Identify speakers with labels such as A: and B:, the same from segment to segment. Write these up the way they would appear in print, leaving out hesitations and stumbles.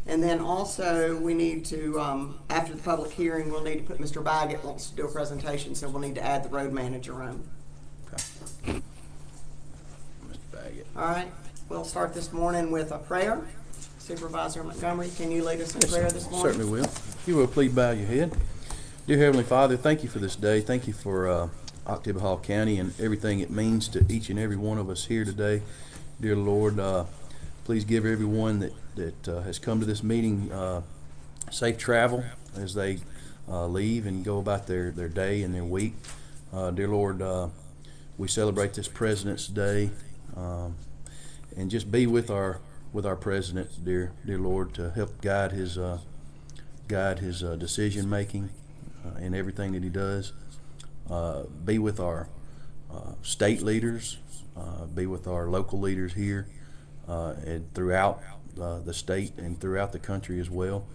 A: And then also we need to, after the public hearing, we'll need to put Mr. Baggett wants to do a presentation, so we'll need to add the road manager on.
B: Okay. Mr. Baggett.
A: All right, we'll start this morning with a prayer. Supervisor Montgomery, can you lead us in prayer this morning?
B: Certainly will. If you will, please bow your head. Dear Heavenly Father, thank you for this day. Thank you for Octavia Hall County and everything it means to each and every one of us here today. Dear Lord, please give everyone that has come to this meeting safe travel as they leave and go about their day and their week. Dear Lord, we celebrate this President's Day, and just be with our president, dear Lord, to help guide his decision making in everything that he does. Be with our state leaders, be with our local leaders here and throughout the state and throughout the country as well.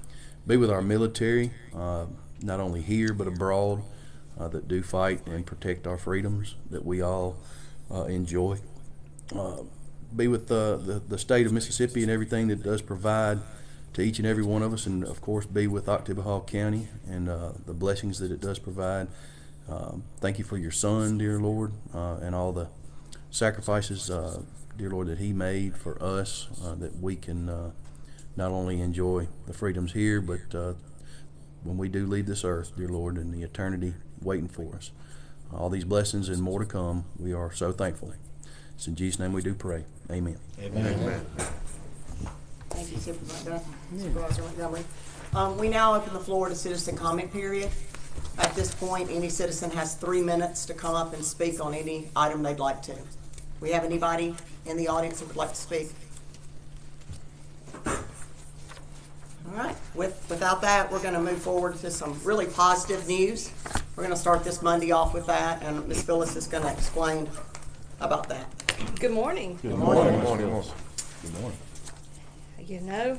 B: Be with our military, not only here but abroad, that do fight and protect our freedoms that we all enjoy. Be with the state of Mississippi and everything that does provide to each and every one of us, and of course be with Octavia Hall County and the blessings that it does provide. Thank you for your son, dear Lord, and all the sacrifices, dear Lord, that he made for us, that we can not only enjoy the freedoms here, but when we do leave this earth, dear Lord, and the eternity waiting for us. All these blessings and more to come, we are so thankful. It's in Jesus' name we do pray. Amen.
C: Amen. Amen.
A: Thank you, Supervisor Montgomery. We now open the floor to citizen comment period. At this point, any citizen has 3 minutes to come up and speak on any item they'd like to. We have anybody in the audience that would like to speak? All right. Without that, we're going to move forward to some really positive news. We're going to start this Monday off with that, and Ms. Phyllis is going to explain about that.
D: Good morning.
C: Good morning. Good morning.
B: Good morning.
D: You know,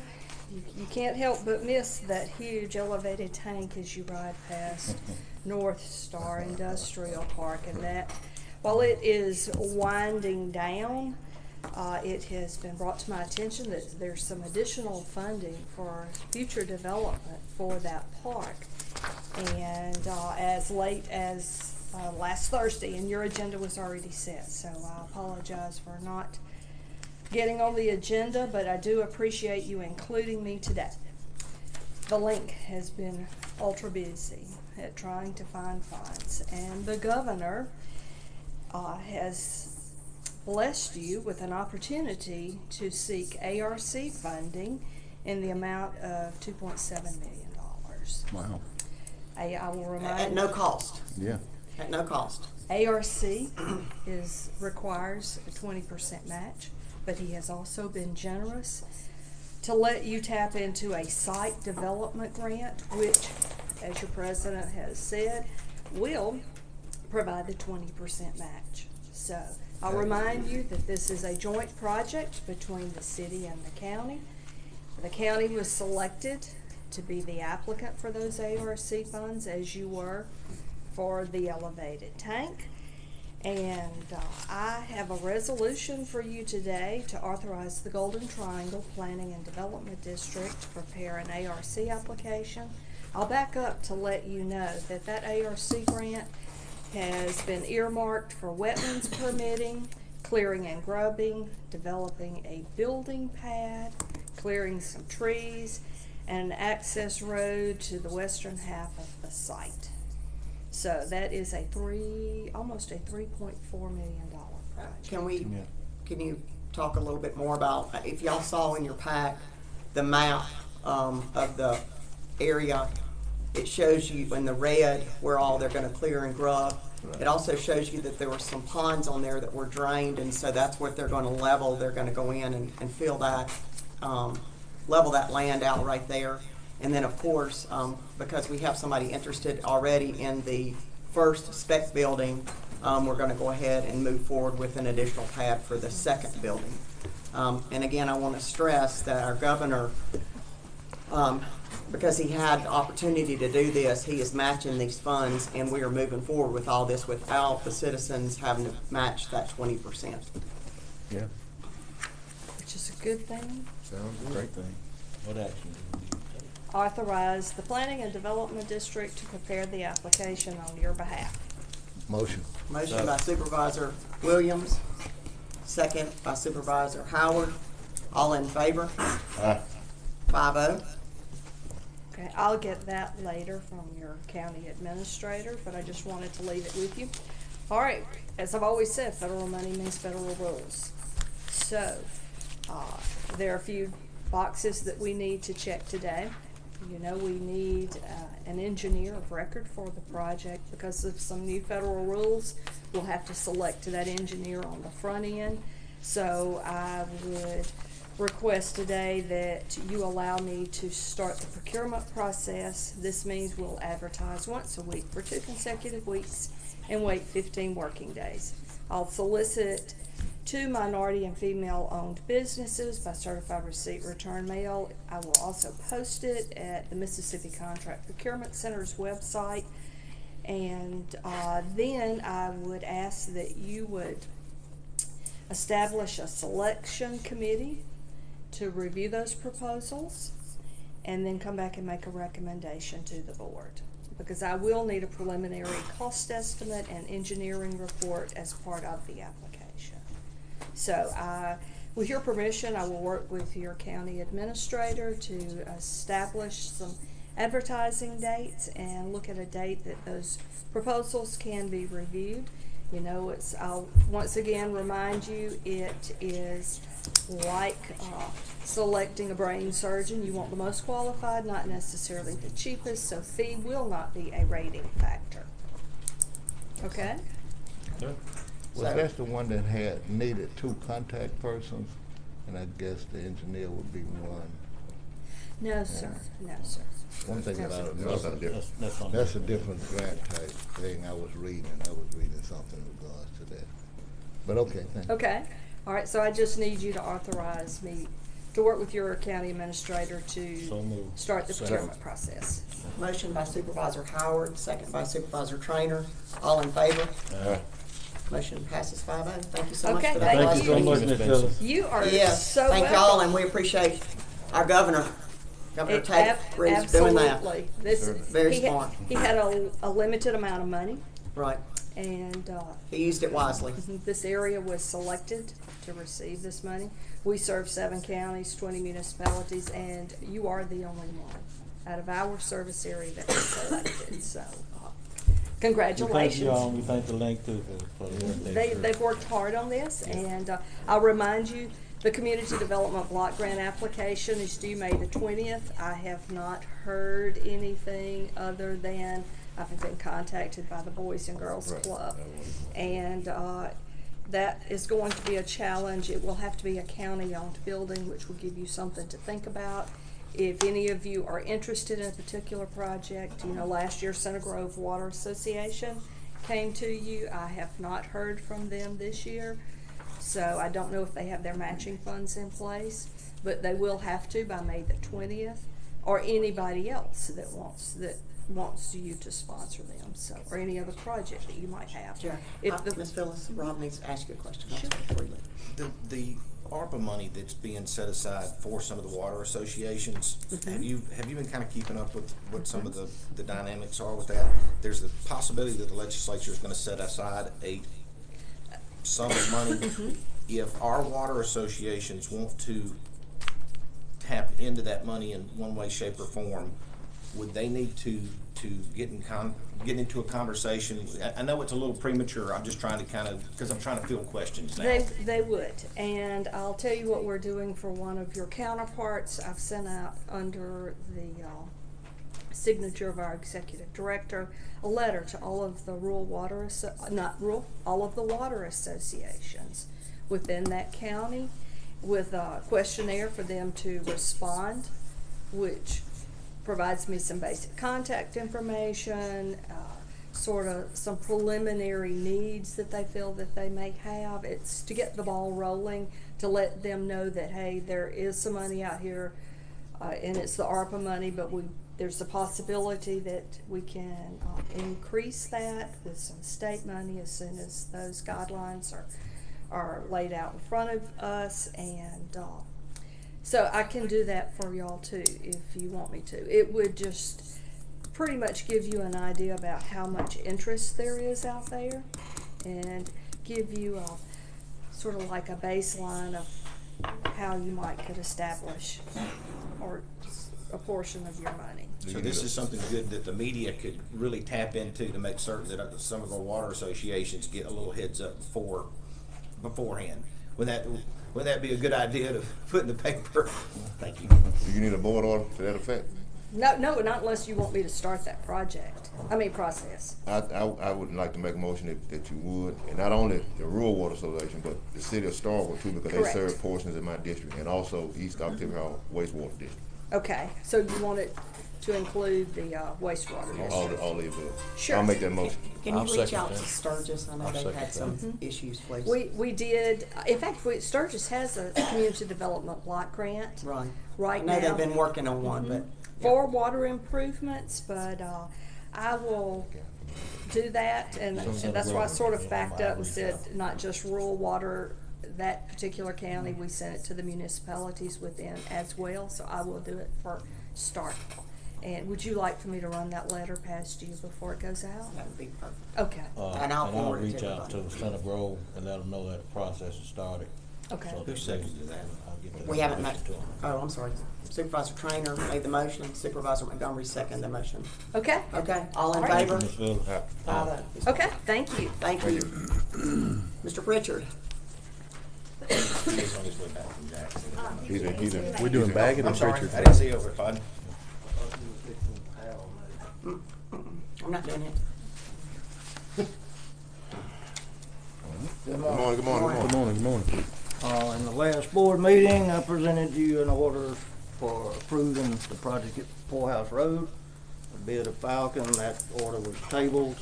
D: you can't help but miss that huge elevated tank as you ride past North Star Industrial Park, and that while it is winding down, it has been brought to my attention that there's some additional funding for future development for that park. And as late as last Thursday, and your agenda was already set, so I apologize for not getting on the agenda, but I do appreciate you including me today. The link has been ultra busy at trying to find funds, and the governor has blessed you with an opportunity to seek ARC funding in the amount of $2.7 million.
B: Wow.
D: I will remind
A: At no cost.
B: Yeah.
A: At no cost.
D: ARC requires a 20% match, but he has also been generous to let you tap into a site development grant, which, as your president has said, will provide the 20% match. So I'll remind you that this is a joint project between the city and the county. The county was selected to be the applicant for those ARC funds, as you were for the elevated tank. And I have a resolution for you today to authorize the Golden Triangle Planning and Development District to prepare an ARC application. I'll back up to let you know that that ARC grant has been earmarked for wetlands permitting, clearing and grubbing, developing a building pad, clearing some trees, and an access road to the western half of the site. So that is almost a $3.4 million project.
A: Can you talk a little bit more about, if y'all saw in your pack the map of the area? It shows you in the red where all they're going to clear and grub. Right. It also shows you that there were some ponds on there that were drained, and so that's what they're going to level. They're going to go in and fill that, level that land out right there. And then, of course, because we have somebody interested already in the first spec building, we're going to go ahead and move forward with an additional pad for the second building. And again, I want to stress that our governor, because he had the opportunity to do this, he is matching these funds, and we are moving forward with all this without the citizens having to match that 20%.
B: Yeah.
D: Which is a good thing
C: Sounds good.
E: Great thing. What action do we need to take?
D: Authorize the Planning and Development District to prepare the application on your behalf.
C: Motion.
A: Motion by Supervisor Williams, second by Supervisor Howard. All in favor?
C: Aye.
A: 5-0.
D: Okay, I'll get that later from your county administrator, but I just wanted to leave it with you. All right, as I've always said, federal money means federal rules. So, there are a few boxes that we need to check today. You know, we need an engineer of record for the project because of some new federal rules. We'll have to select that engineer on the front end. So I would request today that you allow me to start the procurement process. This means we'll advertise once a week for 2 consecutive weeks and wait 15 working days. I'll solicit 2 minority and female-owned businesses by certified receipt return mail. I will also post it at the Mississippi Contract Procurement Center's website. And then I would ask that you would establish a selection committee to review those proposals and then come back and make a recommendation to the board. Because I will need a preliminary cost estimate and engineering report as part of the application. So, with your permission, I will work with your county administrator to establish some advertising dates and look at a date that those proposals can be reviewed. You know, I'll once again remind you, it is like selecting a brain surgeon. You want the most qualified, not necessarily the cheapest, so fee will not be a rating factor. Okay?
E: Sure.
C: Was that the one that had needed 2 contact persons? And I guess the engineer would be one.
D: No, sir. No, sir.
C: One thing that I don't know.
E: That's on.
C: That's a different grant type thing I was reading. I was reading something in regards to that. But okay, thank you.
D: Okay. All right, so I just need you to authorize me to work with your county administrator
E: So
D: to
E: moved.
D: start the
E: Second.
D: procurement process.
A: Motion by Supervisor Howard, second by Supervisor Trainer. All in favor?
C: Aye.
A: Motion passes 5-0. Thank you so much
D: Okay,
A: for that.
D: thank
E: Thank you so
D: you.
E: much, Ms. Phillips.
D: You are
A: Yes,
D: so
A: thank
D: welcome.
A: y'all, and we appreciate our governor, Governor Tate Reeves, doing that.
D: Absolutely. This,
A: Very
D: he had-
A: smart.
D: He had a limited amount of money,
A: Right.
D: and
A: He used it wisely.
D: this area was selected to receive this money. We serve 7 counties, 20 municipalities, and you are the only one out of our service area that was selected, so congratulations.
E: We thank you all, we thank the link too for the work
D: They've worked hard on this, and I'll remind you, the Community Development Block Grant application is due May the 20th. I have not heard anything other than I've been contacted by the Boys and Girls Club. And that is going to be a challenge. It will have to be a county-owned building, which will give you something to think about. If any of you are interested in a particular project, you know, last year Center Grove Water Association came to you. I have not heard from them this year, so I don't know if they have their matching funds in place, but they will have to by May the 20th, or anybody else that wants you to sponsor them, so, or any other project that you might have.
A: Sure.
D: If the-
A: Ms. Phyllis, Rob needs to ask you a question.
D: Sure.
A: Before you leave.
F: The ARPA money that's being set aside for some of the water associations, have you been kind of keeping up with what some of the dynamics are with that? There's the possibility that the legislature is going to set aside a sum of money. If our water associations want to tap into that money in one way, shape, or form, would they need to get into a conversation? I know it's a little premature. I'm just trying to because I'm trying to field questions now.
D: They would, and I'll tell you what we're doing for one of your counterparts. I've sent out under the signature of our executive director a letter to all of the all of the water associations within that county with a questionnaire for them to respond, which provides me some basic contact information, sort of some preliminary needs that they feel that they may have. It's to get the ball rolling, to let them know that, hey, there is some money out here, and it's the ARPA money, but there's a possibility that we can increase that with some state money as soon as those guidelines are laid out in front of us. And So I can do that for y'all too, if you want me to. It would just pretty much give you an idea about how much interest there is out there and give you a sort of like a baseline of how you might could establish or a portion of your money.
F: So this is something good that the media could really tap into to make certain that some of our water associations get a little heads up beforehand. Would that be a good idea to put in the paper? Thank you.
C: Do you need a board order to that effect?
D: No, not unless you want me to start that process.
C: I would like to make a motion that you would, and not only the Rural Water Association, but the city of Starkville too, because
D: Correct.
C: they serve portions of my district, and also East Octavia Hall wastewater district.
D: Okay, so you want it to include the wastewater district?
C: All the above.
D: Sure.
C: I'll make that motion.
A: Can you
B: I'll
A: reach
B: second
A: out
B: that.
A: to Sturgis? I know
B: I'll
A: they've
B: second
A: had some issues, please.
D: We did, in fact, Sturgis has a community development block grant
A: Right.
D: right
A: I know
D: now
A: they've been working on one, but.
D: for water improvements, but I will do that, and that's why I sort of backed up and said not just rural water, that particular county, we sent it to the municipalities within as well, so I will do it for start. And would you like for me to run that letter past you before it goes out?
A: That would be perfect.
D: Okay,
A: And I'll forward it to
E: reach out to
A: everybody.
E: Center Grove and let them know that the process has started.
D: okay.
E: So
F: Who seconded that?
E: I'll get that
A: We haven't made,
E: information to 'em.
A: oh, I'm sorry. Supervisor Trainer made the motion, Supervisor Montgomery seconded the motion.
D: Okay,
A: Okay, all in
D: All right.
A: favor?
E: Ms. Phillips?
A: Five ayes.
D: okay, thank you.
A: Thank you. Mr. Pritchard?
F: He's on his way back from Jackson.
C: He's in.
B: We doing Baggett
F: I'm
B: or
F: sorry,
B: Pritchard?
F: I didn't see you over, Bud.
A: I'm not doing it.
C: Good morning, good morning,
B: Good morning, good morning.
G: In the last board meeting, I presented you an order for approving the project at Poorhouse Road, a bid of Falcon. That order was tabled,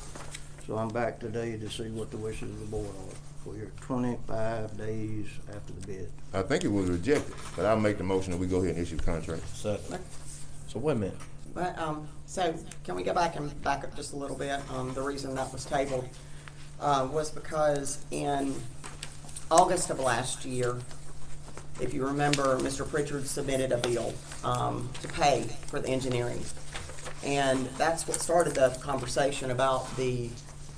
G: so I'm back today to see what the wishes of the board are for your 25 days after the bid.
C: I think it was rejected, but I'll make the motion that we go ahead and issue the contract.
E: Second.
B: So wait a minute.
A: But, so can we go back and back up just a little bit? The reason that was tabled, was because in August of last year, if you remember, Mr. Pritchard submitted a bill, to pay for the engineering. And that's what started the conversation about the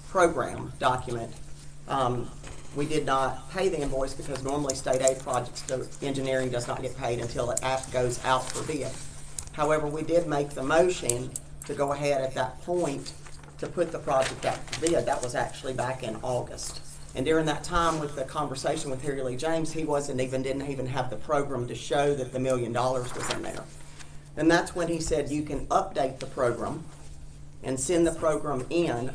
A: program document. We did not pay the invoice because normally state aid projects, the engineering does not get paid until it goes out for bid. However, we did make the motion to go ahead at that point to put the project out for bid. That was actually back in August. And during that time with the conversation with Harry Lee James, he didn't even have the program to show that the $1 million was in there. And that's when he said, you can update the program and send the program in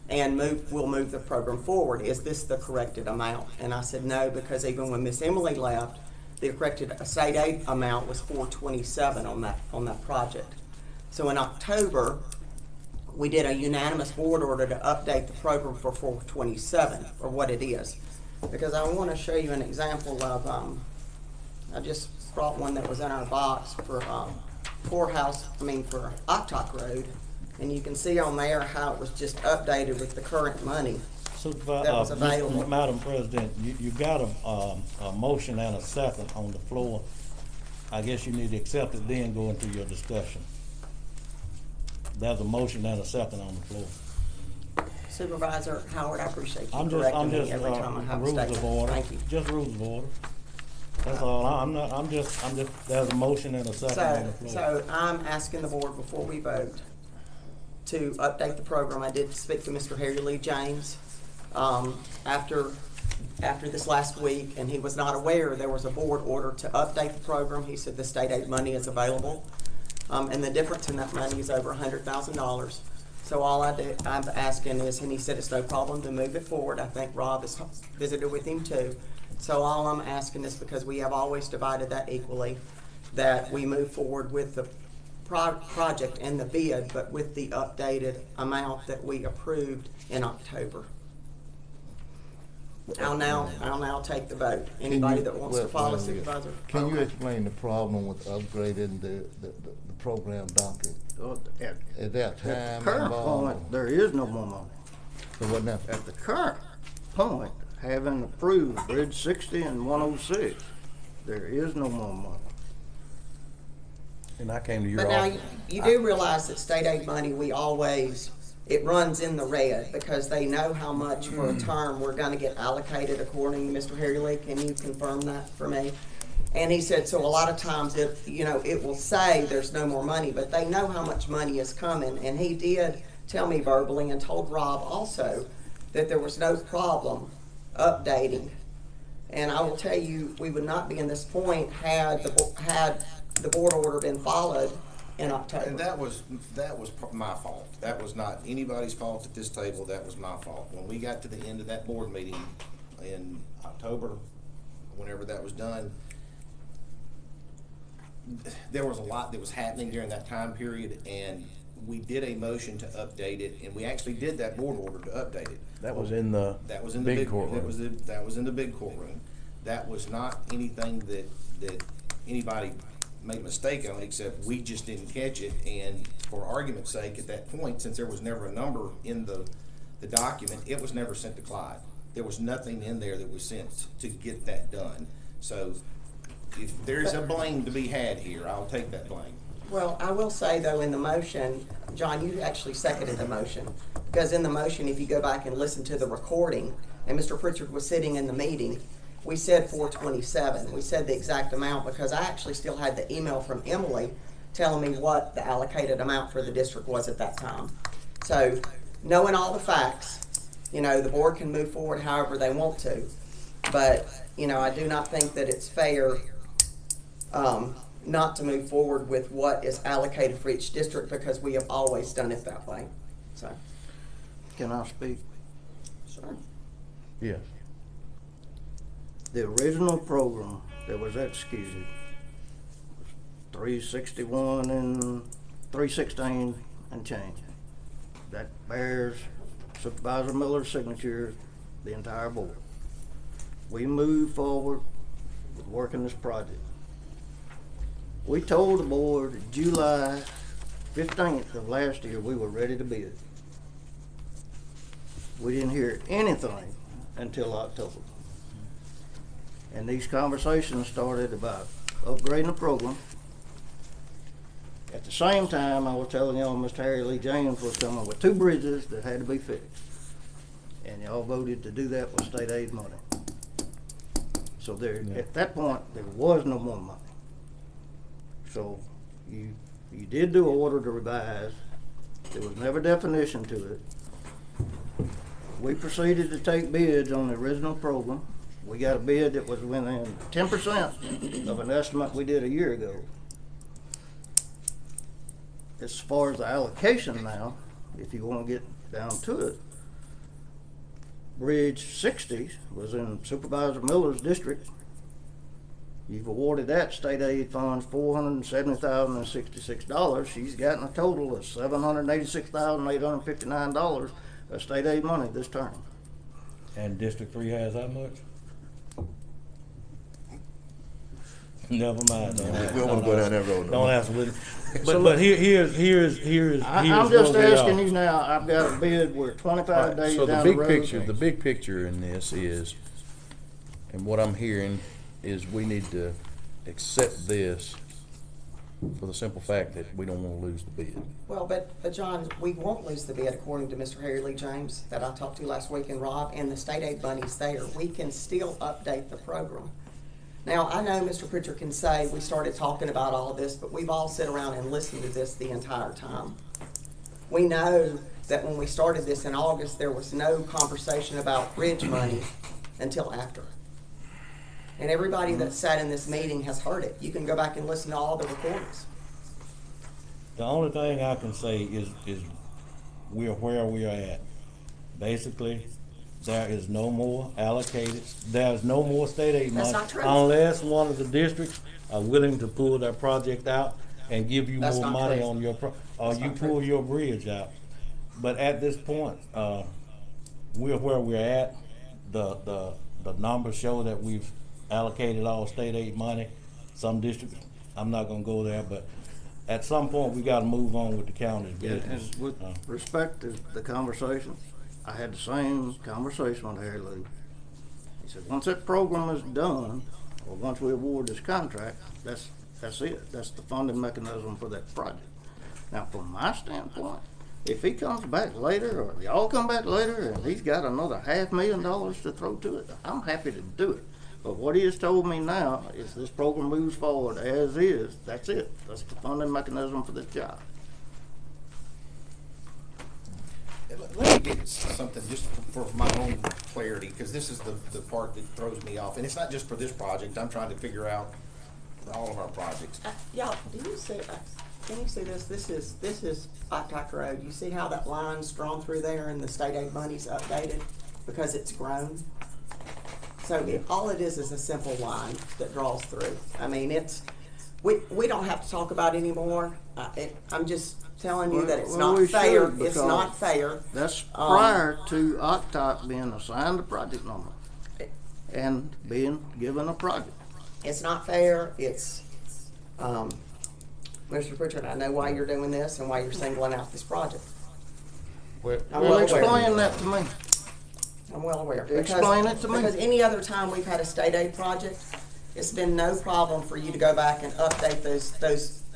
A: and we'll move the program forward. Is this the corrected amount? And I said, no, because even when Miss Emily left, the corrected state aid amount was $427 on that project. So in October, we did a unanimous board order to update the program for $427, or what it is. Because I want to show you an example of, I just brought one that was in our box for for Octok Road. And you can see on there how it was just updated with the current money. That was available.
E: Madam President, you got a motion and a second on the floor. I guess you need to accept it, then go into your discussion. There's a motion and a second on the floor.
A: Supervisor Howard, I appreciate you
E: I'm
A: correcting
E: just,
A: me every time I have a
E: rules
A: statement.
E: of order.
A: Thank you.
E: Just rules of order. That's all. I'm just, there's a motion and a second on the floor.
A: So I'm asking the board before we vote to update the program. I did speak to Mr. Harry Lee James after this last week, and he was not aware there was a board order to update the program. He said the state aid money is available, and the difference in that money is over $100,000. So all I'm asking is, and he said it's no problem to move it forward. I think Rob has visited with him too. So all I'm asking is, because we have always divided that equally, that we move forward with the project and the bid, but with the updated amount that we approved in October. I'll now take the vote. Anybody that wants to follow, Supervisor?
C: Can you explain the problem with upgrading the program docket? Is there a
G: At the
C: time
G: current
C: involved?
G: point, there is no more money.
C: So what now?
G: At the current point, having approved Bridge 60 and 106, there is no more money.
B: And I came to your
A: But now,
B: office.
A: you do realize that state aid money, it runs in the red because they know how much for a term we're gonna get allocated according to Mr. Harry Lee. Can you confirm that for me? And he said, so a lot of times it will say there's no more money, but they know how much money is coming. And he did tell me verbally and told Rob also that there was no problem updating. And I will tell you, we would not be in this point had the board order been followed in October.
F: And that was my fault. That was not anybody's fault at this table. That was my fault. When we got to the end of that board meeting in October, whenever that was done, there was a lot that was happening during that time period, and we did a motion to update it, and we actually did that board order to update it.
B: That was in the
F: That was in the
B: big courtroom.
F: That was in the big courtroom. That was not anything that anybody made a mistake on, except we just didn't catch it. And for argument's sake, at that point, since there was never a number in the document, it was never sent to Clyde. There was nothing in there that was sent to get that done. So if there's a blame to be had here, I'll take that blame.
A: Well, I will say though, in the motion, John, you actually seconded the motion. Because in the motion, if you go back and listen to the recording, and Mr. Pritchard was sitting in the meeting, we said 427. We said the exact amount because I actually still had the email from Emily telling me what the allocated amount for the district was at that time. So knowing all the facts, the board can move forward however they want to. But, I do not think that it's fair not to move forward with what is allocated for each district because we have always done it that way. So,
G: Can I speak?
A: sure.
B: Yes.
G: The original program that was executed was 361 and 316 and change. That bears Supervisor Miller's signature, the entire board. We moved forward with working this project. We told the board July 15th of last year we were ready to bid. We didn't hear anything until October. And these conversations started about upgrading the program. At the same time, I was telling y'all Mr. Harry Lee James was coming with 2 bridges that had to be fixed. And y'all voted to do that with state aid money. So at that point, there was no more money. So you did do an order to revise. There was never definition to it. We proceeded to take bids on the original program. We got a bid that was within 10% of an estimate we did a year ago. As far as the allocation now, if you want to get down to it, Bridge 60 was in Supervisor Miller's district. You've awarded that state aid funds $470,066. She's gotten a total of $786,859 of state aid money this term.
E: And District 3 has how much? Never mind.
C: We don't wanna go down that road no
E: Don't
C: more.
E: answer with it. But here's
G: I'm just
E: where we
G: asking
E: are.
G: you now, I've got a bid, we're 25 days
B: So the
G: down
B: big
G: road.
B: picture in this is, and what I'm hearing is we need to accept this for the simple fact that we don't want to lose the bid.
A: Well, but John, we won't lose the bid according to Mr. Harry Lee James that I talked to last week and Rob, and the state aid money's there. We can still update the program. Now, I know Mr. Pritchard can say we started talking about all this, but we've all sit around and listened to this the entire time. We know that when we started this in August, there was no conversation about bridge money until after. And everybody that sat in this meeting has heard it. You can go back and listen to all the recordings.
E: The only thing I can say is we're where we are at. Basically, there is no more allocated, there's no more state aid money.
A: That's not true.
E: Unless one of the districts are willing to pull their project out and give you
A: That's
E: more
A: not
E: money
A: true.
E: on your, or
A: That's
E: you
A: not
E: pull
A: true.
E: your bridge out. But at this point, we're where we're at. The numbers show that we've allocated all state aid money. Some districts, I'm not gonna go there, but at some point, we gotta move on with the county's business.
G: And with respect to the conversation, I had the same conversation with Harry Lee. He said, once that program is done, or once we award this contract, that's That's it. That's the funding mechanism for that project. Now, from my standpoint, if he comes back later, or y'all come back later, and he's got another $500,000 to throw to it, I'm happy to do it. But what he has told me now is this program moves forward as is. That's it. That's the funding mechanism for this job.
F: Let me get something just for my own clarity, because this is the part that throws me off. And it's not just for this project. I'm trying to figure out for all of our projects.
A: Y'all, do you see, can you see this? This is Blacktop Road. You see how that line's drawn through there and the state aid money's updated because it's grown? So all it is a simple line that draws through. I mean, we don't have to talk about it anymore. I'm just telling you that it's
G: Well,
A: not
G: we
A: fair.
G: should,
A: It's not fair.
G: That's prior to Octop being assigned a project number and being given a project.
A: It's not fair. It's, Mr. Pritchard, I know why you're doing this and why you're singling out this project.
C: Well,
A: I'm
G: Well,
A: well aware.
G: explain that to me.
A: I'm well aware.
G: Explain it to me.
A: Because any other time we've had a state aid project, it's been no problem for you to go back and update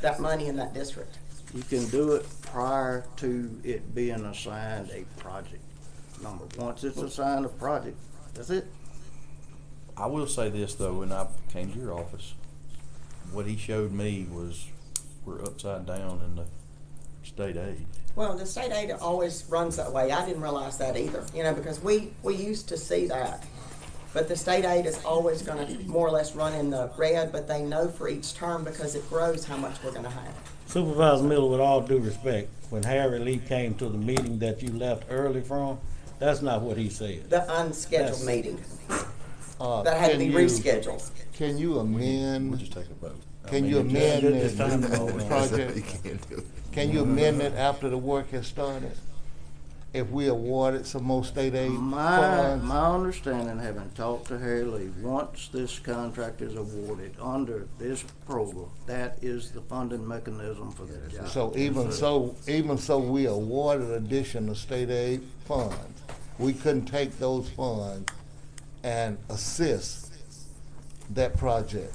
A: that money in that district.
G: You can do it prior to it being assigned a project number. Once it's assigned a project, that's it.
B: I will say this though, when I came to your office, what he showed me was we're upside down in the state aid.
A: Well, the state aid always runs that way. I didn't realize that either, because we used to see that. But the state aid is always gonna more or less run in the red, but they know for each term because it grows how much we're gonna have.
E: Supervisor Miller, with all due respect, when Harry Lee came to the meeting that you left early from, that's not what he said.
A: The unscheduled
E: That's-
A: meeting, that had to be
C: Can you-
A: rescheduled.
C: Can you
B: We'll
C: amend,
B: just take a vote.
C: can you amend
E: It's time to
C: the
E: vote on
C: project? Can you amend it after the work has started? If we awarded some more state aid funds?
G: My understanding, having talked to Harry Lee, once this contract is awarded under this program, that is the funding mechanism for that job.
C: So even so we awarded additional state aid funds, we couldn't take those funds and assist that project.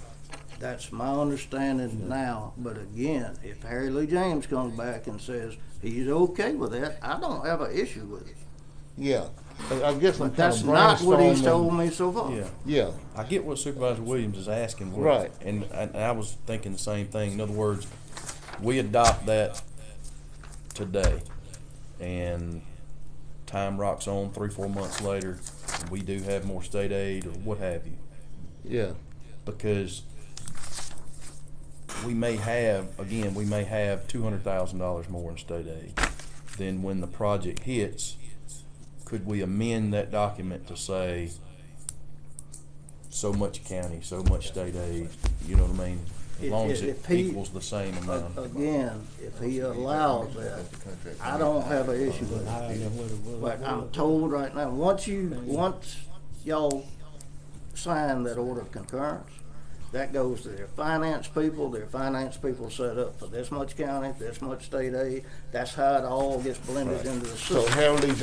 G: That's my understanding now, but again, if Harry Lee James comes back and says he's okay with that, I don't have an issue with it.
C: Yeah, I guess I'm
G: But
C: kind
G: that's
C: of
G: not what he's
C: brainstorming.
G: told me so far.
B: Yeah.
C: Yeah,
B: I get what Supervisor Williams is asking.
C: Right.
B: And I was thinking the same thing. In other words, we adopt that today, and time rocks on 3-4 months later, and we do have more state aid or what have you.
C: yeah.
B: Because we may have $200,000 more in state aid. Then when the project hits, could we amend that document to say so much county, so much state aid, you know what I mean? As long as it
G: If he-
B: equals the same amount.
G: Again, if he allows that, I don't have an issue with it. But I'm told right now, once y'all sign that order of concurrence, that goes to their finance people set up for this much county, this much state aid. That's how it all gets blended into the
C: So
G: system.
C: Harold Lee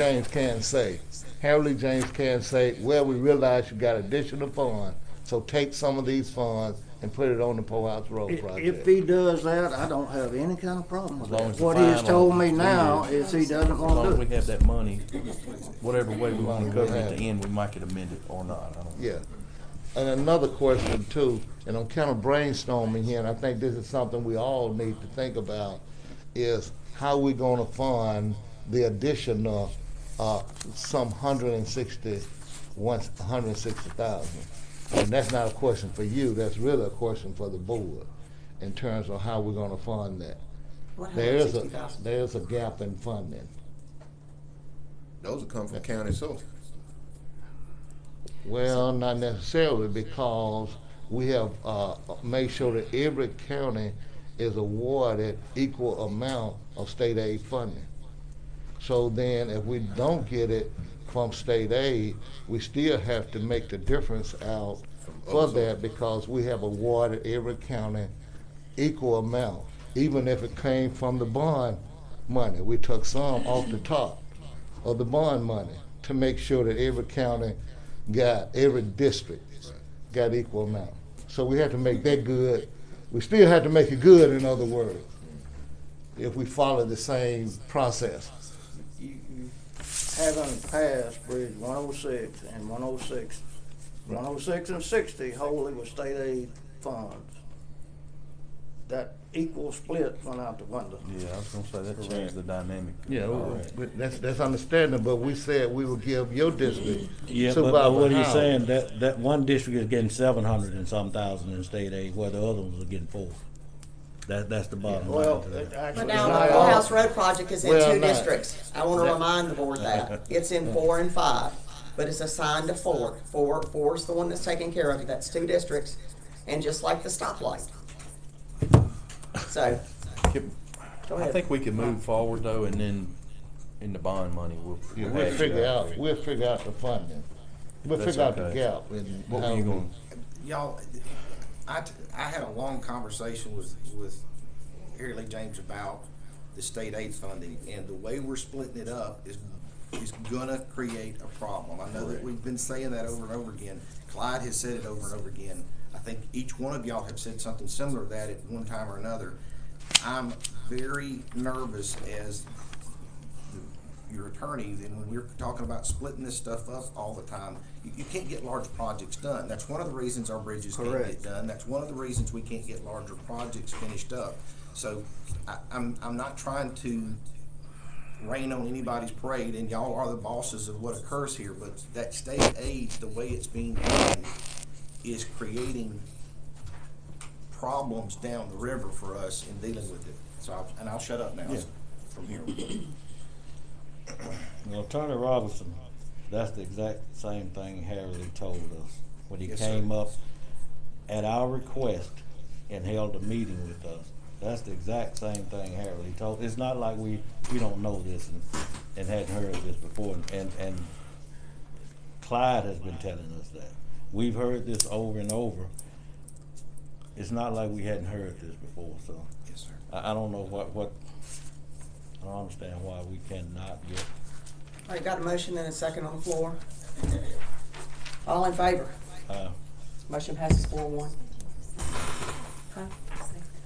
C: James can say, well, we realize you got additional funds, so take some of these funds and put it on the Poorhouse Road
G: If
C: project.
G: he does that, I don't have any kind of problem with
B: As long
G: that.
B: as the
G: What he has
B: final
G: told me now
B: is-
G: is he doesn't
B: As
G: want
B: long
G: to
B: as
G: do
B: we
G: it.
B: have that money, whatever way we want to cover it
C: Yeah.
B: at the end, we might could amend it or not. I don't know.
C: Yeah. And another question too, and I'm kind of brainstorming here, and I think this is something we all need to think about, is how we gonna fund the additional, some 160,000. And that's not a question for you, that's really a question for the board, in terms of how we're gonna fund that.
A: What
C: There's
A: $160,000?
C: a gap in funding.
H: Those will come from county source.
C: Well, not necessarily, because we have made sure that every county is awarded equal amount of state aid funding. So then, if we don't get it from state aid, we still have to make the difference out for that, because we have awarded every county equal amount, even if it came from the bond money. We took some off the top of the bond money to make sure that every county every district got equal amount. So we have to make that good We still have to make it good, in other words, if we follow the same process.
G: You haven't passed Bridge 106 and 106 and 60 wholly with state aid funds. That equal split went out the window.
B: Yeah, I was gonna say that changed the dynamic.
C: Yeah, but that's understanding, but we said we would give your district.
E: Yeah, but
C: Supervisor
E: what he's
C: Howard.
E: saying, that one district is getting 700 and some thousand in state aid, where the other ones are getting 4. That's the bottom line
G: Well,
E: to that.
G: actually,
A: But now the
G: not
A: Courthouse
G: all.
A: Road project is in
C: Well,
A: two
C: not-
A: districts. I wanna remind the board that. It's in 4 and 5, but it's assigned to 4. 4 is the one that's taking care of it. That's 2 districts. And just like the stoplight. So, go
B: I
A: ahead.
B: think we could move forward though, and then in the bond money,
C: Yeah,
B: we'll
C: we'll
B: hash it
C: figure
B: out.
C: we'll figure out the funding. We'll
B: That's
C: figure out the
B: okay.
C: gap in
B: What
C: how
B: were you
C: we-
B: going?
F: Y'all, I had a long conversation with Harry Lee James about the state aid funding, and the way we're splitting it up is gonna create a problem. I know that we've been saying that over and over again. Clyde has said it over and over again. I think each one of y'all have said something similar to that at one time or another. I'm very nervous as your attorney, and when we're talking about splitting this stuff up all the time, you can't get large projects done. That's one of the reasons our bridges can't
G: Correct.
F: get done. That's one of the reasons we can't get larger projects finished up. So I'm not trying to rain on anybody's parade, and y'all are the bosses of what occurs here, but that state aid, the way it's being done, is creating problems down the river for us in dealing with it. So, I'll shut up now
E: Yeah.
F: from here.
E: Well, Attorney Robinson, that's the exact same thing Harry Lee told us when he
F: Yes,
E: came
F: sir.
E: up at our request and held a meeting with us. That's the exact same thing Harry Lee told. It's not like we don't know this and hadn't heard this before. And Clyde has been telling us that. We've heard this over and over. It's not like we hadn't heard this before, so
F: Yes, sir.
E: I don't know what, I don't understand why we cannot get.
A: All right, got a motion and a second on the floor. All in favor? Motion passes 4-1. Huh?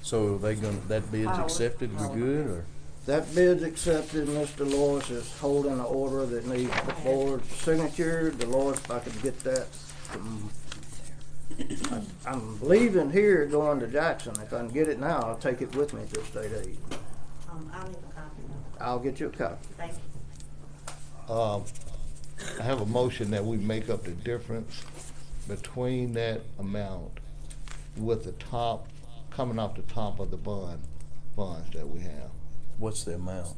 B: So are they gonna, that bid's accepted, we good, or?
G: That bid's accepted. Mr. Lewis is holding an order that needs the board's signature. Dolores, if I could get that from, I'm leaving here going to Jackson. If I can get it now, I'll take it with me to state aid.
I: I'll need a copy.
G: I'll get you a copy.
I: Thank you.
C: I have a motion that we make up the difference between that amount with the top, coming off the top of the funds that we have.
B: What's the amount?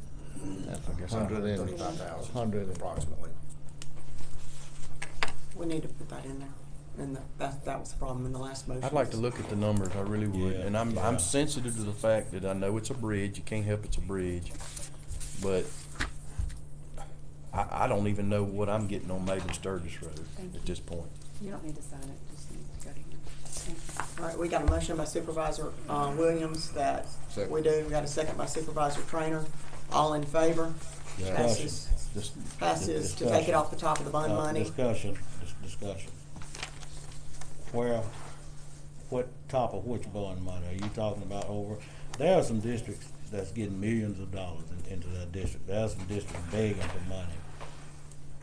C: That's
B: I guess
F: $135,000 approximately.
A: We need to put that in there. And that was the problem in the last motion.
B: I'd like to look at the numbers, I really would,
E: Yeah,
B: and I'm
E: yeah.
B: sensitive to the fact that I know it's a bridge, you can't help it's a bridge, but I don't even know what I'm getting on Maven Sturgis Road at this point.
I: You don't need to sign it, just need to go to you. Thank you.
A: All right, we got a motion by Supervisor Williams that
H: Second.
A: we do. We got a second by Supervisor Trainer. All in favor?
E: Discussion.
A: Passes to take it off the top of the bond money.
E: Discussion. Where, what top of which bond money are you talking about over? There are some districts that's getting millions of dollars into that district. There are some districts begging for money.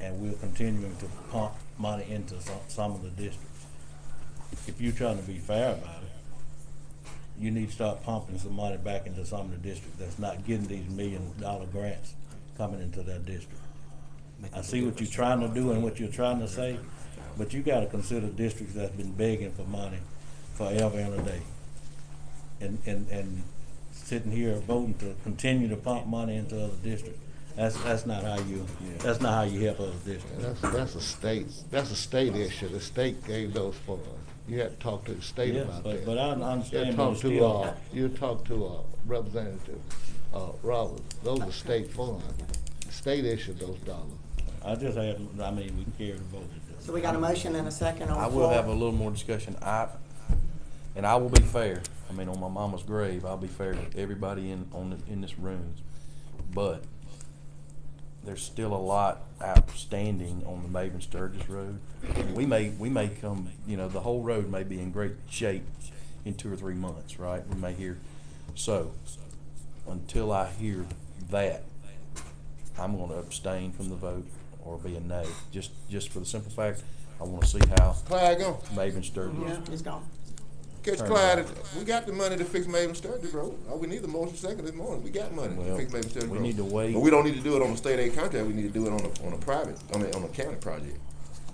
E: And we're continuing to pump money into some of the districts. If you're trying to be fair about it, you need to start pumping some money back into some of the districts that's not getting these $1 million grants coming into that district. I see what you're trying to do and what you're trying to say, but you gotta consider districts that's been begging for money forever and a day. And sitting here voting to continue to pump money into other districts, that's not how you help other districts.
C: That's a state issue. The state gave those funds. You had to talk to the state
E: Yeah,
C: about that.
E: but I
C: You
E: understand, but
C: talk
E: it's
C: to,
E: still,
C: you talk to, Representative, Roberts. Those are state funds. The state issued those dollars.
E: we can carry the vote.
A: So we got a motion and a second on
B: I
A: the
B: will
A: floor.
B: have a little more discussion, and I will be fair, I mean, on my mama's grave, I'll be fair to everybody in this room, but there's still a lot outstanding on the Maven Sturgis Road. We may come, the whole road may be in great shape in 2 or 3 months, right? We may hear, so, until I hear that, I'm gonna abstain from the vote or be a nay, just for the simple fact, I wanna see how
H: Clyde gone.
B: Maven Sturgis.
A: Yeah, he's gone.
H: Catch
B: Turn
H: Clyde,
B: it
H: we got the money to fix Maven Sturgis Road. All we need the motion second this morning. We got money to
B: Well,
H: fix Maven Sturgis Road.
B: we need to wait.
H: But we don't need to do it on a state aid contract. We need to do it on a private, on a county project,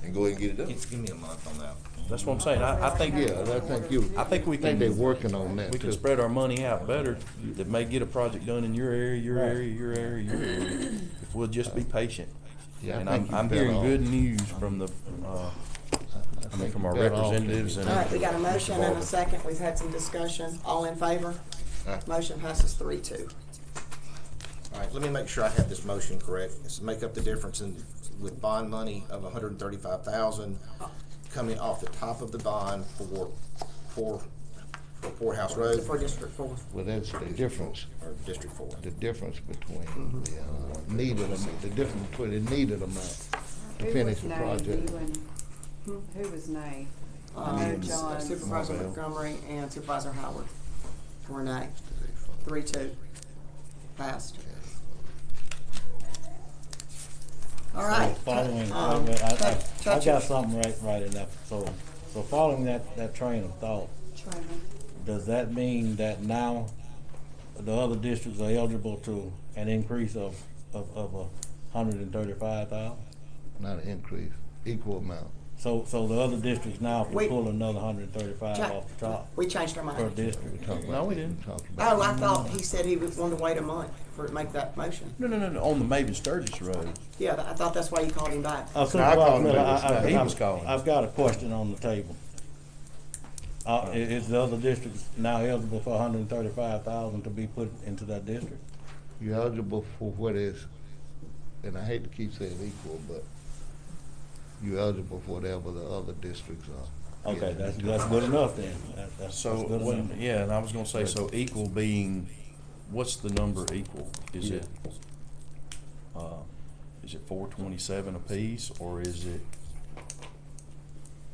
H: and go ahead and get it done.
F: Give me a month on that.
B: That's what I'm saying, I think,
C: Yeah, I think you,
B: I think we
C: I think
B: can,
C: they're working on that
B: we can
C: too.
B: spread our money out better, that may get a project done in your area, your area, your area, your area, if we'll just be patient.
C: Yeah, I
B: And
C: think
B: I'm
C: you're
B: hearing
C: better
B: good
C: off.
B: news from the, I mean, from our representatives and.
A: All right, we got a motion and a second. We've had some discussion. All in favor? Motion passes 3-2.
F: All right, let me make sure I have this motion correct. It's to make up the difference in, with bond money of $135,000 coming off the top of the bond for Poorhouse Road
A: For District 4.
C: Well, that's the difference,
F: or District 4.
C: the difference between the needed amount, the difference between the needed amount to
I: Who
C: finish
I: was
C: the
I: nay?
C: project.
I: You and- Who was nay? I know John.
A: Supervisor Montgomery and Supervisor Howard were nay. 3-2. Passed. All right.
E: Following,
A: Touch
E: I got
A: it.
E: something right in that, so following that train of thought, does that mean that now the other districts are eligible to an increase of $135,000?
C: Not an increase, equal amount.
E: So the other districts now can
A: Wait.
E: pull another 135 off the top
A: We changed our
E: per
A: mind.
E: district?
B: No, we didn't.
A: Oh, I thought he said he was wanted to wait a month for it to make that motion.
B: No, on the Maven Sturgis Road.
A: Yeah, I thought that's why you called him back.
C: I called
E: Supervisor
C: him
E: Miller,
C: back.
B: He was calling.
E: I've got a question on the table. Is the other districts now eligible for $135,000 to be put into that district?
C: You're eligible for what is, and I hate to keep saying equal, but you're eligible for whatever the other districts are.
E: Okay, that's good enough then. That's
B: So,
E: good enough.
B: yeah, and I was gonna say, so equal being, what's the number equal? Is it 427 apiece, or is it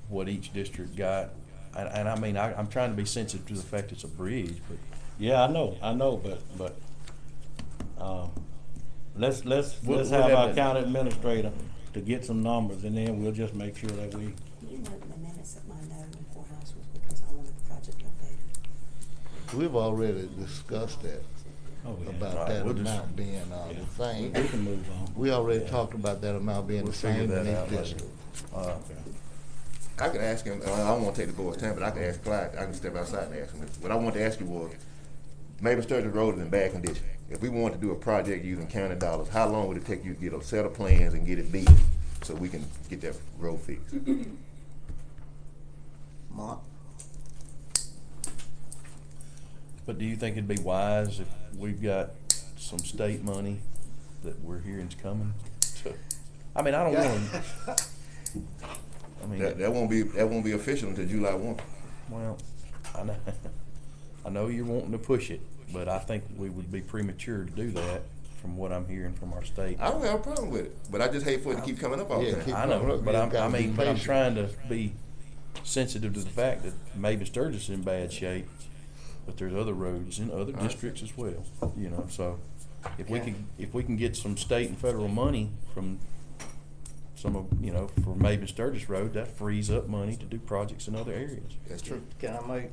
B: what each district got? And I mean, I'm trying to be sensitive to the fact it's a bridge, but
E: Yeah, I know, but, let's
B: We'll
E: have
B: have
E: our
B: that.
E: county administrator to get some numbers, and then we'll just make sure that we,
J: You know, in the minutes that my note in Poorhouse was because I wanted the project updated.
C: We've already discussed that,
E: oh, yeah.
C: about
B: Alright,
C: that
B: we'll just-
C: amount being
E: Yeah.
C: the same.
E: We can move on.
C: We already talked about that amount being
B: we'll
C: the
B: figure
C: same in
B: that out
C: each
B: later.
C: district.
H: I could ask him, I don't wanna take the board's time, but I can ask Clyde, I can step outside and ask him. What I wanted to ask you was, Maven Sturgis Road is in bad condition. If we wanted to do a project using county dollars, how long would it take you to get a set of plans and get it bid, so we can get that road fixed?
A: Month.
B: But do you think it'd be wise if we've got some state money that we're hearing's coming to, I mean, I don't wanna, I mean.
H: That won't be official until July 1.
B: Well, I know you're wanting to push it, but I think we would be premature to do that from what I'm hearing from our state.
H: I don't have a problem with it, but I just hate for it to keep coming up all the
C: Yeah,
H: time.
C: keep
B: I know,
C: coming up.
B: but
C: You
B: I'm
C: gotta be
B: but I'm
C: patient.
B: trying to be sensitive to the fact that Maven Sturgis is in bad shape, but there's other roads in other districts as well, you know, so if we can get some state and federal money from some of, you know, for Maven Sturgis Road, that frees up money to do projects in other areas.
H: That's true.
G: Can I make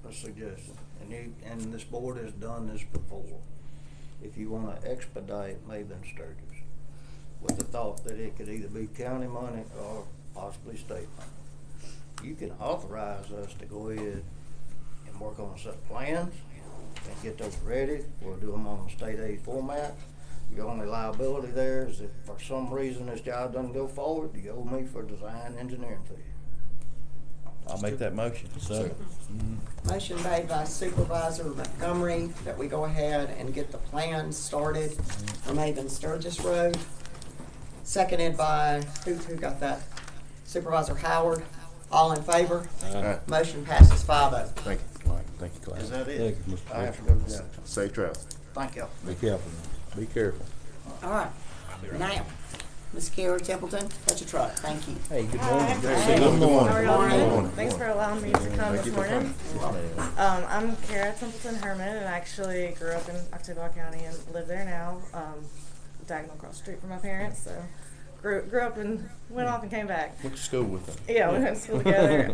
G: a suggestion? And this board has done this before. If you wanna expedite Maven Sturgis with the thought that it could either be county money or possibly state money, you can authorize us to go ahead and work on a set of plans and get those ready. We'll do them on the state aid format. Your only liability there is if for some reason this job doesn't go forward, you owe me for design engineering fee.
B: I'll make that motion.
E: Second.
A: Motion made by Supervisor Montgomery that we go ahead and get the plans started for Maven Sturgis Road. Seconded by, who got that? Supervisor Howard. All in favor? Motion passes 5-0.
H: Thank you.
B: Thank you, Clyde.
G: Is that
E: Thank
G: it?
E: you, Mr.
G: I have to go to jail.
H: Safe travels.
G: Thank you.
E: Be careful now. Be careful.
A: All right. Now, Ms. Kara Templeton, touch a truck, thank you.
B: Hey, good
K: Hi.
E: Good morning.
K: How are y'all
A: Morning.
K: doing? Thanks for allowing me to come this morning.
B: morning.
K: I'm Kara Templeton Herman, and I actually grew up in Octavia County and live there now, diagonal across the street from my parents. So grew up and went off and came back.
B: Went to school with them.
K: Yeah, we went to school together.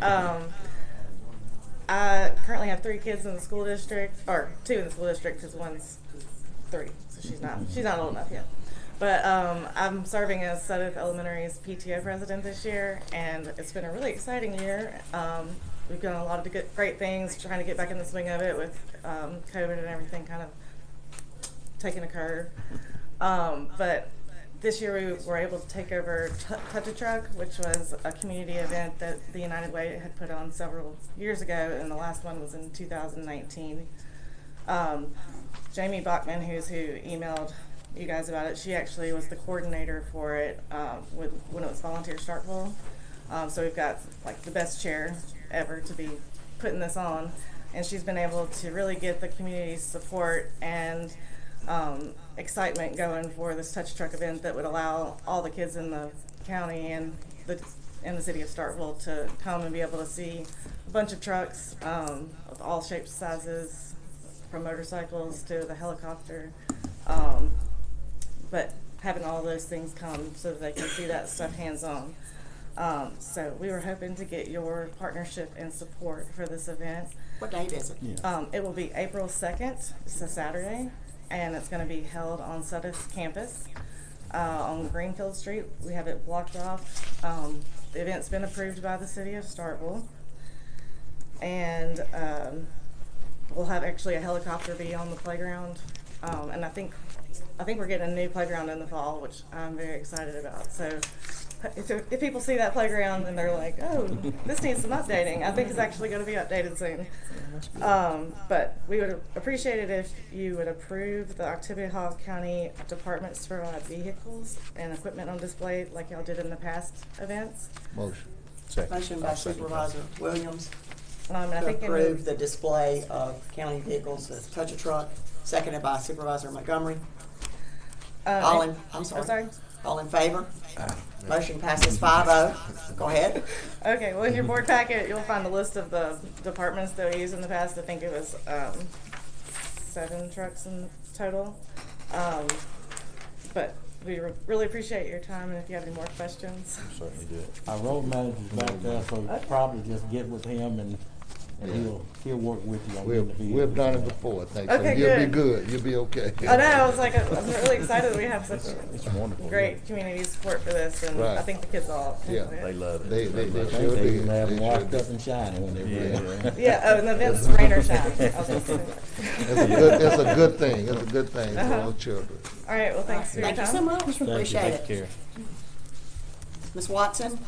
K: I currently have 3 kids in the school district, or 2 in the school district because one's 3, so she's not old enough yet. But I'm serving as Sudeth Elementary's PTO president this year, and it's been a really exciting year. We've done a lot of great things, trying to get back in the swing of it with COVID and everything kind of taking a curve. But this year we were able to take over Touch a Truck, which was a community event that the United Way had put on several years ago, and the last one was in 2019. Jamie Bachman, who emailed you guys about it, she actually was the coordinator for it when it was Volunteer Starkville. So we've got like the best chair ever to be putting this on, and she's been able to really get the community's support and excitement going for this Touch a Truck event that would allow all the kids in the county and the city of Starkville to come and be able to see a bunch of trucks of all shapes, sizes, from motorcycles to the helicopter. But having all those things come so that they can see that stuff hands-on. So we were hoping to get your partnership and support for this event.
A: What date is it?
K: It will be April 2nd, it's a Saturday, and it's going to be held on Sudeth's campus on Greenfield Street. We have it blocked off. The event's been approved by the city of Starkville, and we'll have actually a helicopter be on the playground, and I think we're getting a new playground in the fall, which I'm very excited about. So if people see that playground and they're like, oh, this needs some updating, I think it's actually going to be updated soon. But we would appreciate it if you would approve the Octavia County departments to provide vehicles and equipment on display like y'all did in the past events.
C: Motion.
B: Second.
A: Motion by Supervisor Williams
K: And I
A: to
K: think
A: approve the display of county vehicles as Touch a Truck, seconded by Supervisor Montgomery. I'm sorry. All in favor? Motion passes 5-0. Go ahead.
K: Okay, well, in your board packet, you'll find a list of the departments that we used in the past. I think it was 7 trucks in total. But we really appreciate your time, and if you have any more questions.
B: Certainly do it.
E: Our road manager's back there, so probably just get with him and he'll work with you on getting the vehicles.
C: We've done it before, I think, so
K: Okay,
C: you'll be
K: good.
C: good, you'll be okay.
K: I know, I was like, I'm really excited that we have such
B: It's wonderful.
K: great community support for this, and
C: Right.
K: I think the kids all
C: Yeah.
K: enjoy it.
B: They love it.
C: They
E: I think
C: sure
E: they
C: do.
E: even have them
C: They sure
E: washed
C: do.
E: up and shining when they run.
K: Yeah, oh, and the event's rain or shine. I was gonna say that.
C: It's a good thing, it's a good thing for
K: Uh-huh.
C: our children.
K: All right, well, thanks for your
A: Thank you
K: time.
A: so much. Appreciate
E: Thank
A: it.
E: you, Kara.
A: Ms. Watson?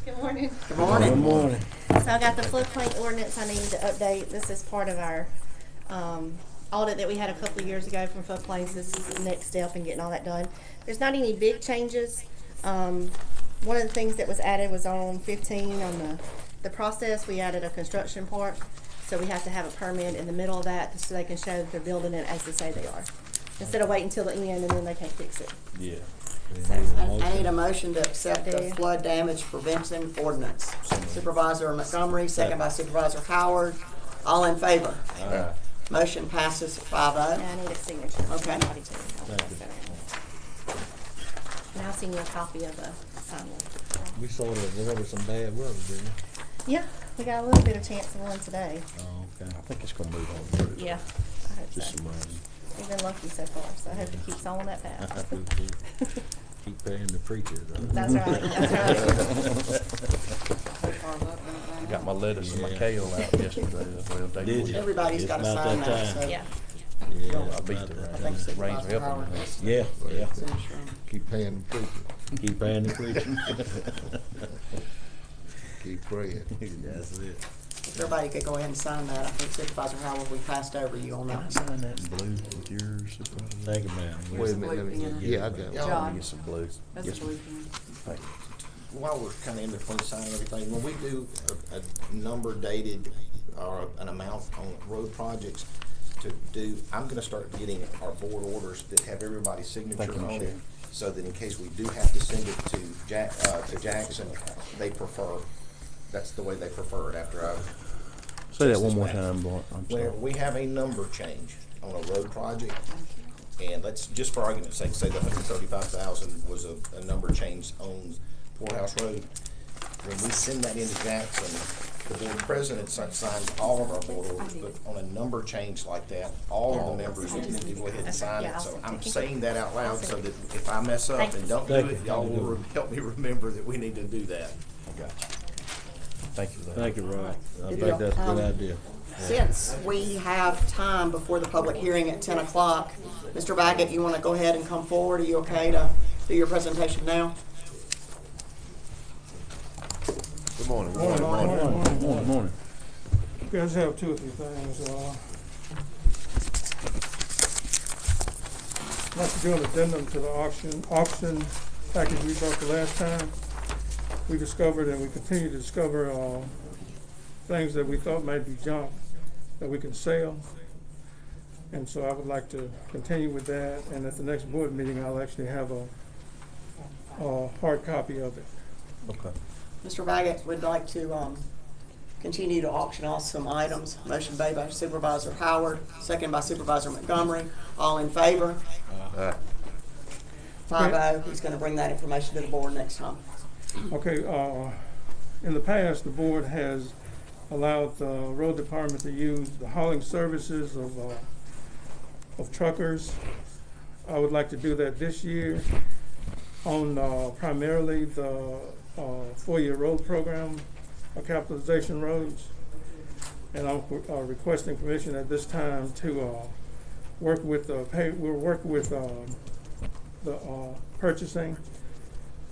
L: Good morning.
A: Good
E: Good
A: morning.
E: morning.
L: So I got the floodplain ordinance I need to update. This is part of our audit that we had a couple of years ago from floodplains. This is the next step in getting all that done. There's not any big changes. One of the things that was added was on 15 on the process. We added a construction part. So we have to have a permit in the middle of that so they can show that they're building it as they say they are. Instead of waiting until the end and then they can't fix it.
E: Yeah.
A: I need a motion to accept the
L: Yeah.
A: flood damage prevention ordinance. Supervisor Montgomery, second by Supervisor Howard. All in favor? Motion passes 5-0.
L: And I need a signature.
A: Okay.
L: Somebody to- And I'll send you a copy of the signed one.
E: We sort of avoided some bad weather, didn't we?
L: Yeah, we got a little bit of chance of one today.
E: Oh, okay.
B: I think it's gonna move on through.
L: Yeah, I hope
B: Just
L: so.
B: some rain.
L: We've been lucky so far, so I hope it keeps on that path.
E: Keep paying the preachers.
L: That's right,
B: I got my lettuce and my kale out yesterday as well. Day
E: Did
B: before.
E: you?
A: Everybody's
E: It's
A: got to
E: about
A: sign
E: that
A: that,
E: time.
A: so.
L: Yeah.
E: Yeah,
B: I
E: it's
B: beat
E: about
B: the
E: that
A: I
B: rain.
A: think
E: time.
B: Rain's
A: Supervisor
B: helping
A: Howard
B: me.
A: has to
E: Yeah, yeah.
A: finish her.
C: Keep paying the preacher,
E: Keep paying the preachers.
C: keep praying.
E: That's it.
A: If everybody could go ahead and sign that, I think Supervisor Howard, we passed over you on that one.
B: Sign that in blue with yours. Supervisor.
E: Thank you, man.
C: Wait a minute, let me,
I: Blue pen.
C: yeah, I got it.
B: Let
I: John.
B: me get some blue.
I: That's
B: Yes,
I: a blue
B: ma'am.
I: pen.
B: Thank you.
F: While we're kind of in between signing everything, when we do a number dated or an amount on road projects, to do, I'm gonna start getting our board orders that have everybody's signature
E: Thank you,
F: on it,
E: Michelle.
F: so that in case we do have to send it to Jackson, they prefer, that's the way they prefer it after I.
B: Say that
F: fix
B: one
F: this
B: more
F: map.
B: time, boy. I'm sorry.
F: Whenever we have a number change on a road project, and let's, just for argument's sake, say the 135,000 was a number change on Poorhouse Road. When we send that into Jackson, the board president signs all of our board orders, but on a number change like that, all of the members need to go ahead and sign it. So I'm saying that out loud so that if I mess up and don't do
E: Thank
F: it,
E: you.
F: y'all will help me remember that we need to do that.
B: Okay. Thank you for that.
E: Thank you, Rod. I
A: Good
E: think
A: deal.
E: that's a good idea.
A: Since we have time before the public hearing at 10 o'clock, Mr. Baggett, you want to go ahead and come forward? Are you okay to do your presentation now?
H: Good morning.
B: Morning, morning.
M: You guys have two or three things. I'd like to do an addendum to the auction package we brought the last time. We discovered and we continue to discover things that we thought might be junk that we can sell. And so I would like to continue with that, and at the next board meeting, I'll actually have a hard copy of it.
B: Okay.
A: Mr. Baggett would like to continue to auction off some items. Motion made by Supervisor Howard, second by Supervisor Montgomery. All in favor? 5-0. He's going to bring that information to the board next time.
M: Okay, in the past, the board has allowed the road department to use the hauling services of truckers. I would like to do that this year on primarily the 4-year road program, capitalization roads. And I'm requesting permission at this time to work with the purchasing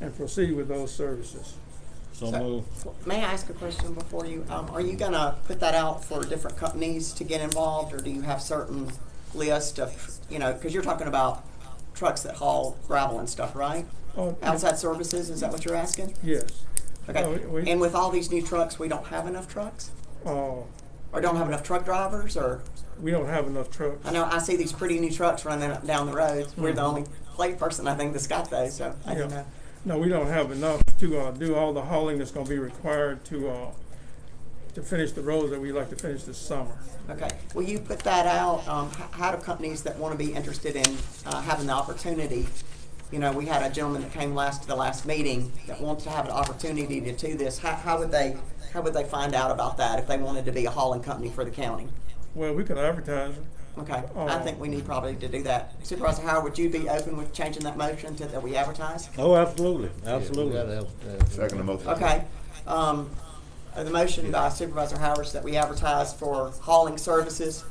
M: and proceed with those services.
E: So move.
A: May I ask a question before you? Are you going to put that out for different companies to get involved, or do you have certain list of, because you're talking about trucks that haul gravel and stuff, right? Outside services, is that what you're asking?
M: Yes.
A: Okay. And with all these new trucks, we don't have enough trucks? Or don't have enough truck drivers, or?
M: We don't have enough trucks.
A: I know, I see these pretty new trucks running up down the roads. We're the only plate person, I think, that's got those, so I don't know.
M: No, we don't have enough to do all the hauling that's going to be required to finish the roads that we'd like to finish this summer.
A: Okay. Will you put that out? How do companies that want to be interested in having the opportunity? We had a gentleman that came to the last meeting that wants to have an opportunity to do this. How would they find out about that if they wanted to be a hauling company for the county?
M: Well, we could advertise it.
A: Okay. I think we need probably to do that. Supervisor Howard, would you be open with changing that motion to that we advertise?
E: Oh, absolutely, absolutely.
H: Second the motion.
A: Okay. The motion by Supervisor Howard is that we advertise for hauling services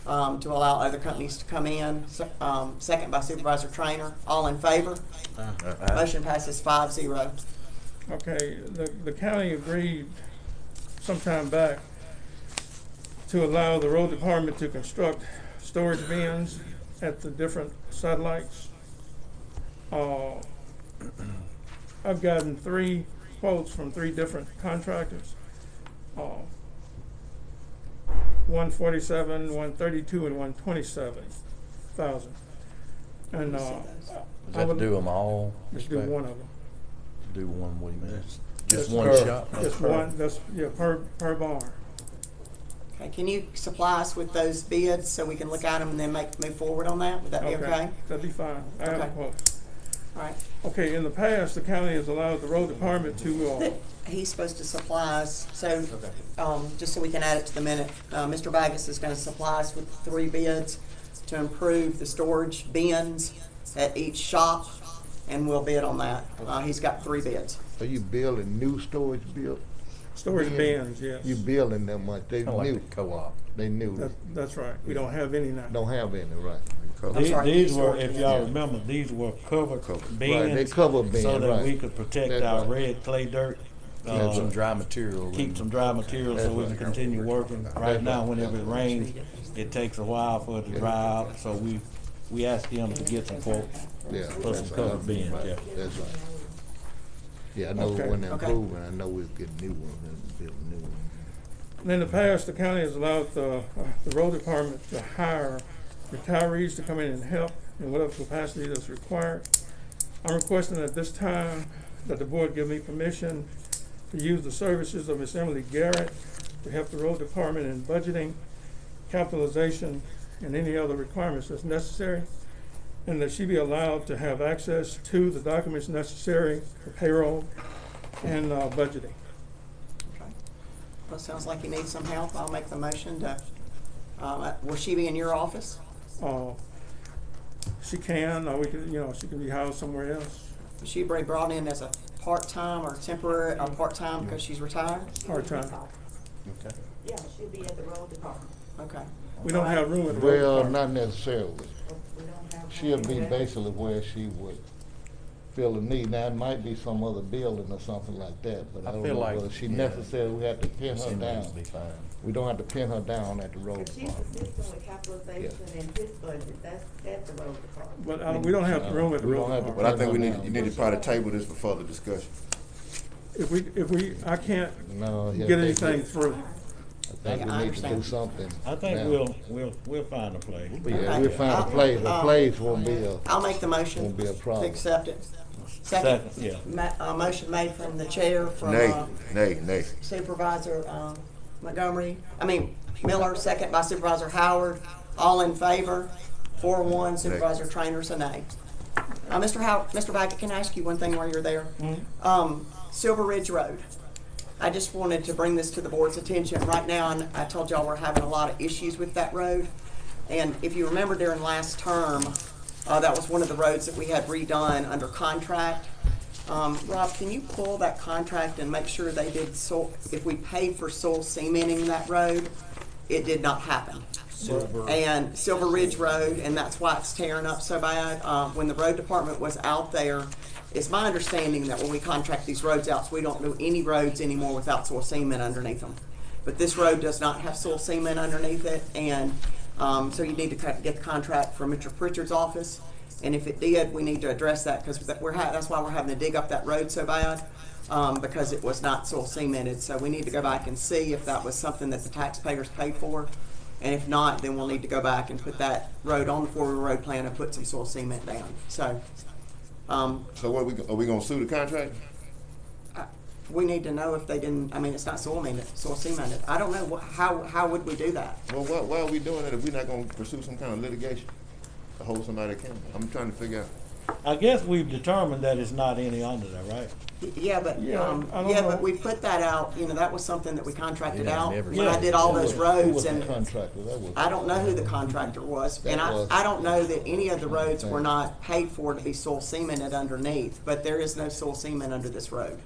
A: to allow other companies to come in. Second by Supervisor Trainer. All in favor? Motion passes 5-0.
M: Okay, the county agreed sometime back to allow the road department to construct storage bins at the different satellites. I've gotten 3 quotes from 3 different contractors. 147, 132, and 127,000. And
B: Does that to do them all?
M: Just do one of them.
B: Do one, what do you mean? Just
M: Just
B: one
M: per-
B: shot?
M: Just one. That's per barn.
A: Okay. Can you supply us with those bids so we can look at them and then move forward on that? Would that be okay?
M: That'd be fine. I have a
A: Okay.
M: quote.
A: All right.
M: Okay, in the past, the county has allowed the road department to,
A: He's supposed to supply us, so, just so we can add it to the minute, Mr. Baggett is gonna supply us with 3 bids to improve the storage bins at each shop, and we'll bid on that. He's got 3 bids.
C: Are you building new storage
M: storage bins, yes.
C: You building them like they
B: Kind of like
C: new?
B: the co-op.
C: They new.
M: That's right. We don't have any now.
C: Don't have any, right?
A: I'm sorry,
E: These were,
A: storage
E: if
A: bins.
E: y'all remember, these were covered bins.
C: Right, they cover bins,
E: so that we
C: right.
E: could protect
C: That's
E: our
C: right.
E: red clay dirt.
B: Keep some dry material.
E: Keep some dry material so we can continue working. Right now, whenever it rains, it takes a while for it to dry out, so we asked him to get some quotes
C: Yeah.
E: for some covered bins, yeah.
C: That's right. Yeah, I know
M: Okay.
C: when they're
A: Okay.
C: improving, I know we'll get new ones and build new ones.
M: And in the past, the county has allowed the road department to hire retirees to come in and help in whatever capacity that's required. I'm requesting at this time that the board give me permission to use the services of Ms. Emily Garrett to help the road department in budgeting, capitalization, and any other requirements that's necessary, and that she be allowed to have access to the documents necessary for payroll and budgeting.
A: Okay. Well, it sounds like you need some help. I'll make the motion to, will she be in your office?
M: She can, or we can, she can be housed somewhere else.
A: Will she be brought in as a part-time or temporary, or part-time because she's retired?
M: Part-time.
B: Okay.
J: Yeah, she'll be at the road department.
A: Okay.
M: We don't have room at the road
C: Well,
M: department.
C: not necessarily.
J: We don't have.
C: She'll be basically where she would feel the need. Now, it might be some other building or something like that, but I don't
B: feel
C: know
B: like,
C: whether she
B: yeah,
C: necessarily, we have to pin her
B: Seems
C: down.
B: to be fine.
C: We don't have to pin her down at the road
J: If she's
C: department.
J: assisting with capitalization and his budget, that's at the road department.
M: But we don't have room at the
C: We
M: road
C: don't have to-
H: But I
M: department.
H: think you need to probably table this for further discussion.
M: I can't
C: No, yeah,
M: get
C: they-
M: anything through.
C: I think
A: Yeah,
C: we
A: I
C: need to do
A: understand.
C: something.
E: I think
C: now.
E: we'll find a place.
C: But yeah,
A: Okay.
C: we'll find a place. The place won't be a,
A: I'll make the motion
C: won't be a
A: to
C: problem.
A: accept it.
E: Second, yeah.
A: Motion made from the chair, from
H: Nay.
A: Supervisor Miller, second by Supervisor Howard. All in favor? 4-1, Supervisor Trainer's a nay. Mr. Baggett, can I ask you one thing while you're there? Silver Ridge Road. I just wanted to bring this to the board's attention right now, and I told y'all we're having a lot of issues with that road. And if you remember during last term, that was one of the roads that we had redone under contract. Rob, can you pull that contract and make sure they did if we paid for soil cementing that road, it did not happen. And Silver Ridge Road, and that's why it's tearing up so bad. When the road department was out there, it's my understanding that when we contract these roads out, so we don't do any roads anymore without soil cement underneath them. But this road does not have soil cement underneath it, and so you need to get the contract from Mr. Pritchard's office. And if it did, we need to address that, because that's why we're having to dig up that road so bad, because it was not soil cemented. So we need to go back and see if that was something that the taxpayers paid for. And if not, then we'll need to go back and put that road on the four-wheel road plan and put some soil cement down. So
H: So what, are we gonna sue the contract?
A: we need to know if they didn't, it's not soil cemented. I don't know, how would we do that?
H: Well, why are we doing it if we're not gonna pursue some kind of litigation to hold somebody accountable? I'm trying to figure out.
E: I guess we've determined that it's not any under there, right?
A: Yeah, but,
M: I don't know.
A: but we put that out, that was something that we contracted
B: Yeah,
A: out.
B: never-
A: When I did all those
C: Who
A: roads,
C: was the
A: and
C: contractor? That was.
A: I don't know who the contractor was, and I don't know that any of the roads were not paid for to be soil cemented underneath, but there is no soil cement under this road.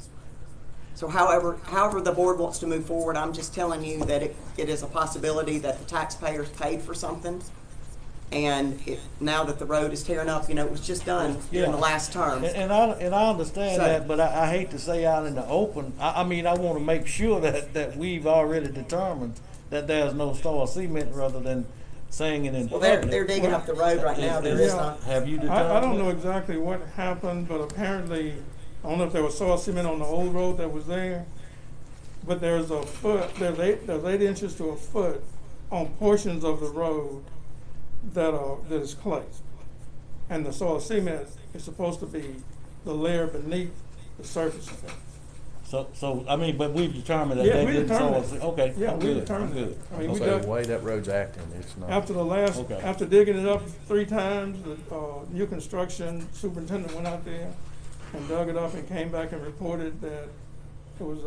A: So however the board wants to move forward, I'm just telling you that it is a possibility that the taxpayers paid for something, and now that the road is tearing up, it was just done in the last term.
E: And I understand
A: So-
E: that, but I hate to say out in the open, I want to make sure that we've already determined that there's no soil cement rather than saying it in
A: Well,
E: public.
A: they're digging up the road right now, there is
M: Yeah.
A: not.
E: Have you determined?
M: I don't know exactly what happened, but apparently, I don't know if there was soil cement on the old road that was there, but there's 8 inches to a foot on portions of the road that is clay. And the soil cement is supposed to be the layer beneath the surface of it.
E: But we've determined that
M: Yeah,
E: they
M: we
E: didn't
M: determined
E: soil.
M: it.
E: Okay,
M: Yeah,
E: I'm
M: we
E: good.
M: determined
E: I'm
M: it.
E: good.
M: We
B: So
M: got,
B: the way that road's acting, it's not.
E: Okay.
M: after digging it up 3 times, the new construction superintendent went out there and dug it up and came back and reported that it was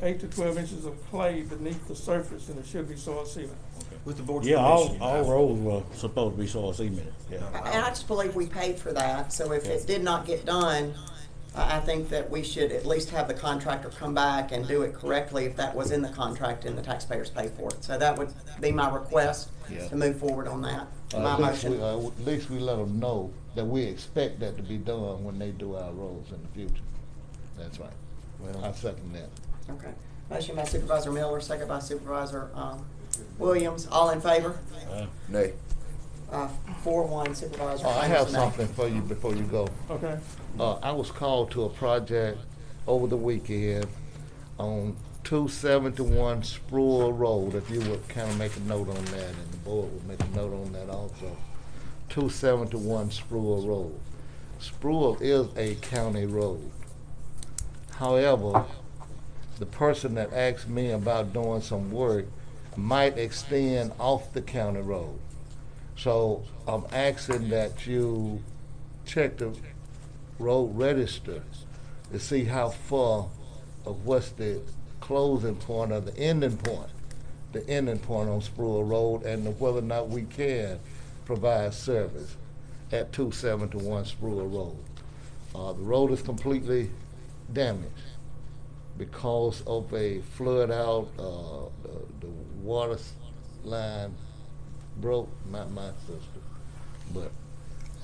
M: 8 to 12 inches of clay beneath the surface, and it should be soil cement.
F: With the board's
E: Yeah,
F: permission.
E: all roads were supposed to be soil cemented, yeah.
A: And I just believe we paid for that, so if it did not get done, I think that we should at least have the contractor come back and do it correctly if that was in the contract and the taxpayers pay for it. So that would be my request to move forward on that, my motion.
C: At least we let them know that we expect that to be done when they do our roads in the future. That's right.
B: Well,
C: I second that.
A: Okay. Motion by Supervisor Miller, second by Supervisor Williams. All in favor?
H: Nay.
A: 4-1, Supervisor.
C: I have
A: Nay.
C: something for you before you go.
M: Okay.
C: I was called to a project over the weekend on 271 Spruill Road, if you would kind of make a note on that, and the board would make a note on that also. 271 Spruill Road. Spruill is a county road. However, the person that asked me about doing some work might extend off the county road. So I'm asking that you check the road register to see how far of what's the closing point or the ending point on Spruill Road, and whether or not we can provide service at 271 Spruill Road. The road is completely damaged because of a flood out. The water line broke, not my sister, but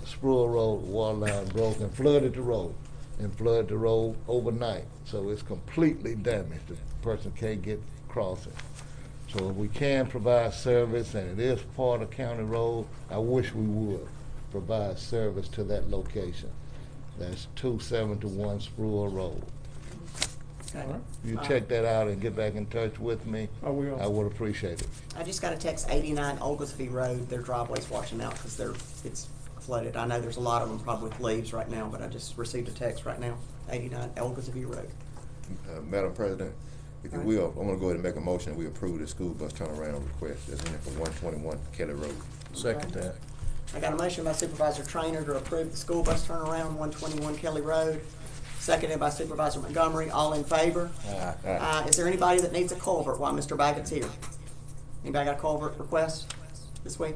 C: Spruill Road water line broke and flooded the road overnight. So it's completely damaged. The person can't get crossing. So if we can provide service, and it is part of county road, I wish we would provide service to that location. That's 271 Spruill Road.
A: Okay.
C: You check that out and get back in touch with me.
M: I will.
C: I would appreciate it.
A: I just got a text, 89 Oglesby Road, their driveway's washing out because it's flooded. I know there's a lot of them probably with leaves right now, but I just received a text right now, 89 Oglesby Road.
H: Madam President, if you
A: All right.
H: will, I'm gonna go ahead and make a motion that we approve the school bus turnaround request that's in it for 121 Kelly Road.
B: Second that.
A: I got a motion by Supervisor Trainer to approve the school bus turnaround, 121 Kelly Road, seconded by Supervisor Montgomery. All in favor?
H: Aye.
A: Is there anybody that needs a culvert while Mr. Baggett's here? Anybody got a culvert request this week?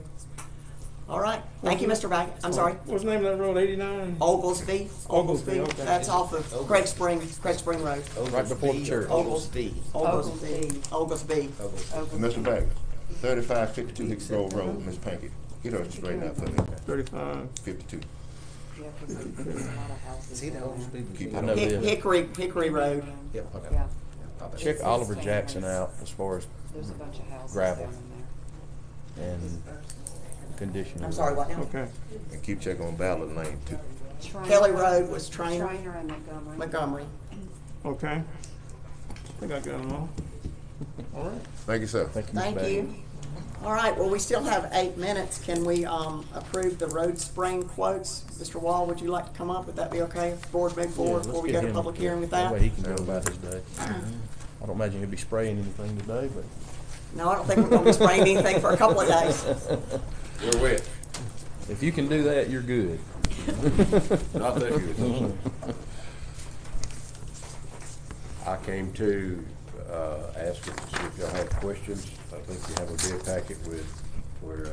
A: All right, thank you, Mr. Baggett. I'm sorry.
M: What's the name of that road, 89?
A: Oglesby.
M: Oglesby, okay.
A: That's off of Craig Spring Road.
B: Right before the church.
A: Oglesby.
I: Oglesby.
A: Oglesby.
H: Mr. Bagley, 3552 Hicks Grove Road, Ms. Pankey, get her straightened out for me.
M: 35.
H: 52.
I: Yeah, 'cause there's a lot of houses
F: See the
I: down
F: old
I: there.
F: speed?
H: Keep
B: I
H: it
B: know
H: on.
B: this.
A: Hickory Road.
F: Yep, okay.
I: Yeah,
B: Check Oliver Jackson out as far as
I: there's a bunch of houses
B: Gravel.
I: down in there.
B: and condition.
A: I'm sorry, what now?
M: Okay.
H: And keep checking on Ballard Lane too.
A: Kelly Road was Trainer.
I: Trainer and Montgomery.
A: Montgomery.
M: Okay. I think I got them all.
A: All right.
H: Thank you, sir.
B: Thank you, Ms.
A: Thank
B: Bagley.
A: you. All right, well, we still have 8 minutes. Can we approve the road spring quotes? Mr. Wall, would you like to come up? Would that be okay? Board, big
B: Yeah,
A: board,
B: let's
A: before we
B: get
A: go to
B: him-
A: public hearing with
B: That
A: that?
B: way he can go about his day. I don't imagine he'll be spraying anything today, but.
A: No, I don't think we're gonna be spraying anything for a couple of days.
H: You're wet.
B: If you can do that, you're good.
H: Not that good.
N: I came to ask if, see if y'all have questions. I think you have a bid packet with where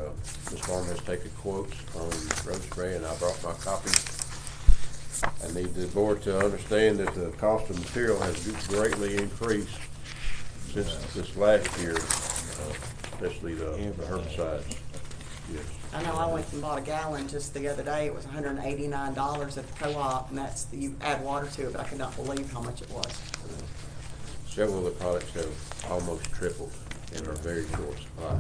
N: Ms. Farm has taken quotes on road spray, and I brought my copy. I need the board to understand that the cost of material has greatly increased since this last year, especially the herbicides. Yes.
A: I know I went and bought a gallon just the other day. It was $189 at the co-op, and that's, you add water to it, but I could not believe how much it was.
N: Several of the products have almost tripled and are very short supply.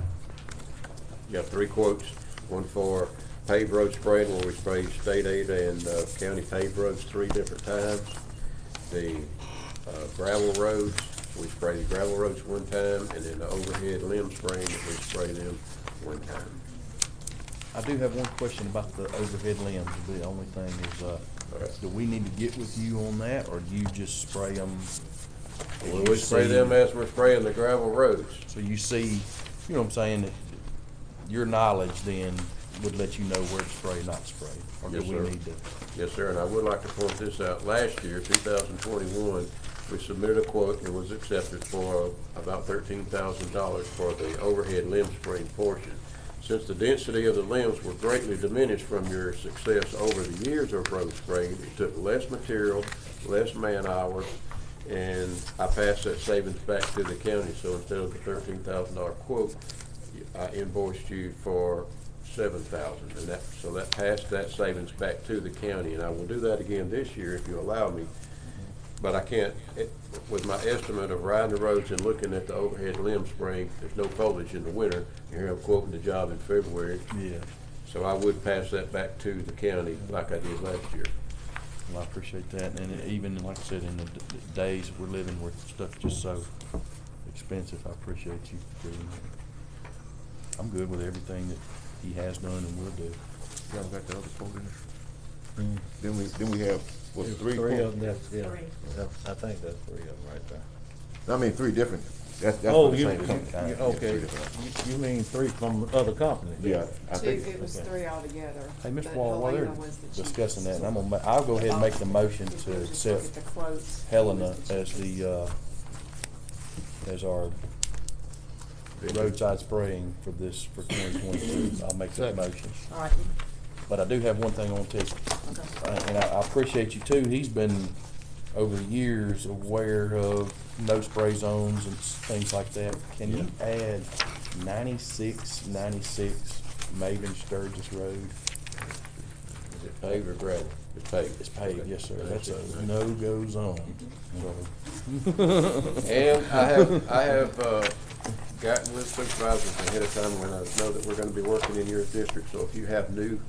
N: You got 3 quotes, one for paved road spraying where we spray state aid and county paved roads 3 different times. The gravel roads, we spray the gravel roads 1 time, and then the overhead limb spraying, we spray them 1 time.
B: I do have one question about the overhead limbs. The only thing is, do we need to get with you on that, or do you just spray them?
N: Well, we spray them as we're spraying the gravel roads.
B: So you see, you know what I'm saying, that your knowledge then would let you know where to spray, not to spray? Or do
N: Yes,
B: we
N: sir.
B: need to?
N: Yes, sir, and I would like to point this out. Last year, 2021, we submitted a quote and was accepted for about $13,000 for the overhead limb spraying portion. Since the density of the limbs were greatly diminished from your success over the years of road spraying, it took less material, less man hours, and I passed that savings back to the county. So instead of the $13,000 quote, I invoiced you for $7,000, and so that passed that savings back to the county, and I will do that again this year if you allow me. But I can't, with my estimate of riding the roads and looking at the overhead limb spraying, there's no foliage in the winter. And here I'm quoting the job in February.
B: Yeah.
N: So I would pass that back to the county like I did last year.
B: Well, I appreciate that, and even, like I said, in the days we're living where stuff's just so expensive, I appreciate you doing that. I'm good with everything that he has done and will do.
H: Y'all got the other quote in there? Then we have, what, three
E: Three
H: quotes?
E: of them, yeah.
J: Three.
E: I think that's three of them right there.
H: I mean, three different, that's
E: Oh,
H: for the
E: you,
H: same company.
E: you-
H: Yeah,
E: okay,
H: three different.
E: you mean three from other companies?
H: Yeah, I
I: Two,
H: think,
I: it was
E: Okay.
I: three altogether.
B: Hey, Mr.
I: but
B: Wall, while they're
I: Helena was the
B: discussing that,
I: cheapest.
B: and I'll go ahead and make the motion
I: If
B: to
I: you just look
B: accept
I: at the quotes,
B: Helena
I: it was the
B: as
I: cheapest.
B: as our roadside spraying for 2022. I'll make that motion.
A: All right.
B: But I do have one thing I want to tell you, and I appreciate you too. He's been, over the years, aware of no spray zones and things like that. Can you add 9696 Maven Sturgis Road?
N: Is it paved or gravel? It's paved.
B: It's paved, yes, sir.
N: Okay.
B: That's a no-go zone.
N: And I have gotten with supervisors ahead of time when I know that we're gonna be working in your district, so if you have new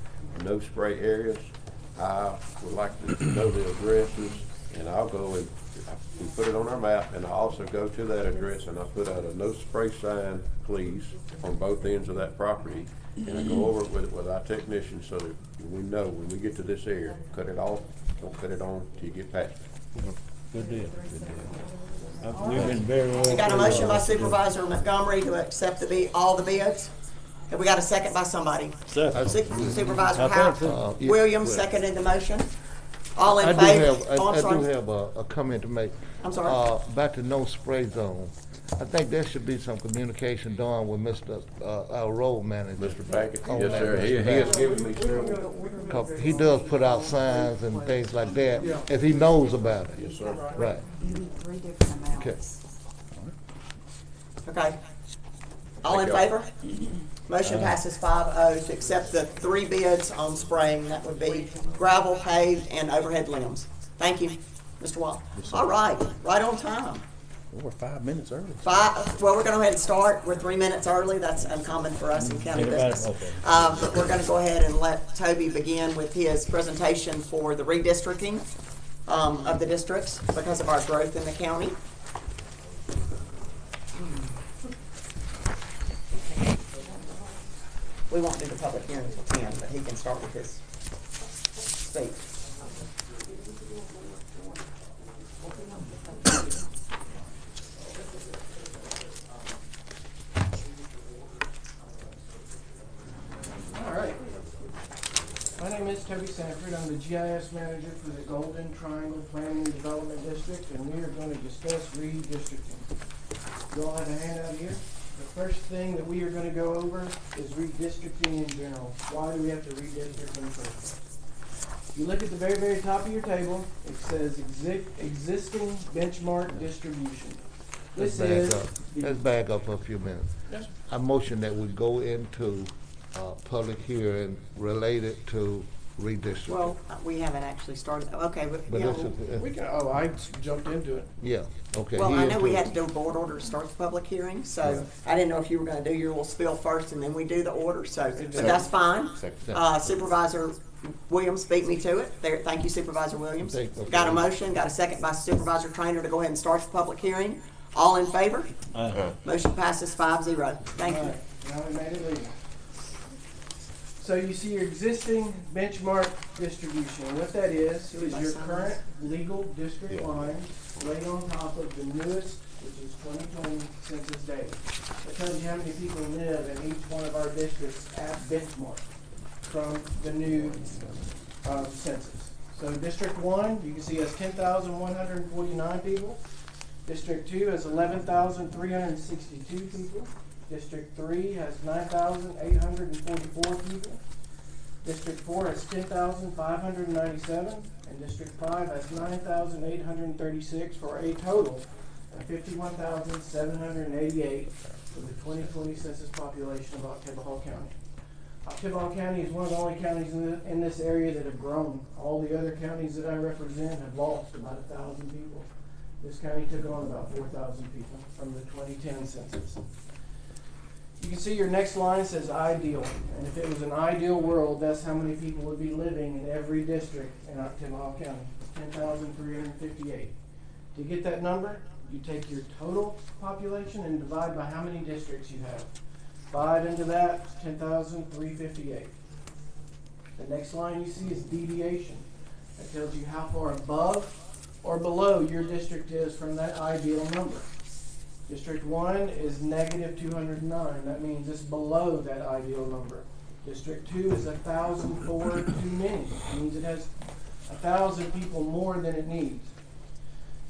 N: no spray areas, I would like to know the addresses, and I'll go and, we put it on our map, and I also go to that address and I put out a no spray sign, please, on both ends of that property, and I go over it with our technicians so that we know when we get to this area, cut it off, don't cut it on till you get past it.
E: Good deal, good deal. We've been very well.
A: We got a motion by Supervisor Montgomery to accept all the bids. Have we got a second by somebody?
E: Second.
A: Supervisor
E: I think
A: Howard,
C: yeah.
A: Williams seconded the motion. All in
C: I do
A: favor?
C: have,
A: Oh, I'm
C: I do
A: sorry.
C: have a comment to make.
A: I'm sorry.
C: About the no spray zone. I think there should be some communication done with Mr., our road manager.
N: Mr. Backett,
C: on
N: yes,
C: that,
N: sir, he
C: Mr.
N: has
C: Backett.
N: given me several.
C: 'Cause he does put out signs and things like that, if he knows about it.
N: Yes, sir.
C: Right.
I: You need three different
C: Okay.
I: amounts.
A: Okay. All in
N: Thank y'all.
A: favor? Motion passes 5-0 to accept the 3 bids on spraying. That would be gravel, paved, and overhead limbs. Thank you, Mr. Wall. All right, right on time.
B: We're 5 minutes early.
A: Well, we're gonna go ahead and start. We're 3 minutes early. That's uncommon for us in county
E: Everybody-
A: business.
E: okay.
A: But we're gonna go ahead and let Toby begin with his presentation for the redistricting of the districts because of our growth in the county. We won't do the public hearing until 10, but he can start with his speech.
O: All right. My name is Toby Sanford. I'm the GIS manager for the Golden Triangle Planning and Development District, and we are going to discuss redistricting. You all have a handout here. The first thing that we are going to go over is redistricting in general. Why do we have to redistrict in the first place? You look at the very, very top of your table, it says existing benchmark distribution.
C: Let's
O: This
C: back
O: is
C: up.
O: the-
C: Let's back up for a few minutes.
O: Yes, sir.
C: I motion that we go into, public hearing related to redistricting.
A: Well, we haven't actually started, okay, but,
C: But
A: yeah,
C: this
O: We can, oh, I jumped into it.
C: yeah, okay.
A: well, I
C: he
A: know we
C: into
A: had
C: it.
A: to do a board order to start the public hearing, so I didn't know if you were gonna do your little spiel first and then we do the order, so, but that's fine.
H: Second.
A: Supervisor Williams beat me to it. There, thank you Supervisor Williams.
C: Okay.
A: Got a motion, got a second by Supervisor Trainer to go ahead and start the public hearing. All in favor? Motion passes 5-0. Thank you.
O: Alright, now we made it legal. So you see your existing benchmark distribution, and what that is your current legal district line laid on top of the newest, which is 2020 census data. It tells you how many people live in each one of our districts at benchmark from the new census. So District 1, you can see has 10,149 people. District 2 has 11,362 people. District 3 has 9,844 people. District 4 has 10,597, and District 5 has 9,836 for a total of 51,788 for the 2020 census population of Oktibbeha County. Oktibbeha County is one of the only counties in this area that have grown. All the other counties that I represent have lost about 1,000 people. This county took on about 4,000 people from the 2010 census. You can see your next line says ideal, and if it was an ideal world, that's how many people would be living in every district in Ocklawaha County, 10,358. To get that number, you take your total population and divide by how many districts you have. 5 into that, 10,358. The next line you see is deviation. That tells you how far above or below your district is from that ideal number. District 1 is negative 209. That means it's below that ideal number. District 2 is 1,004 too many. It means it has 1,000 people more than it needs.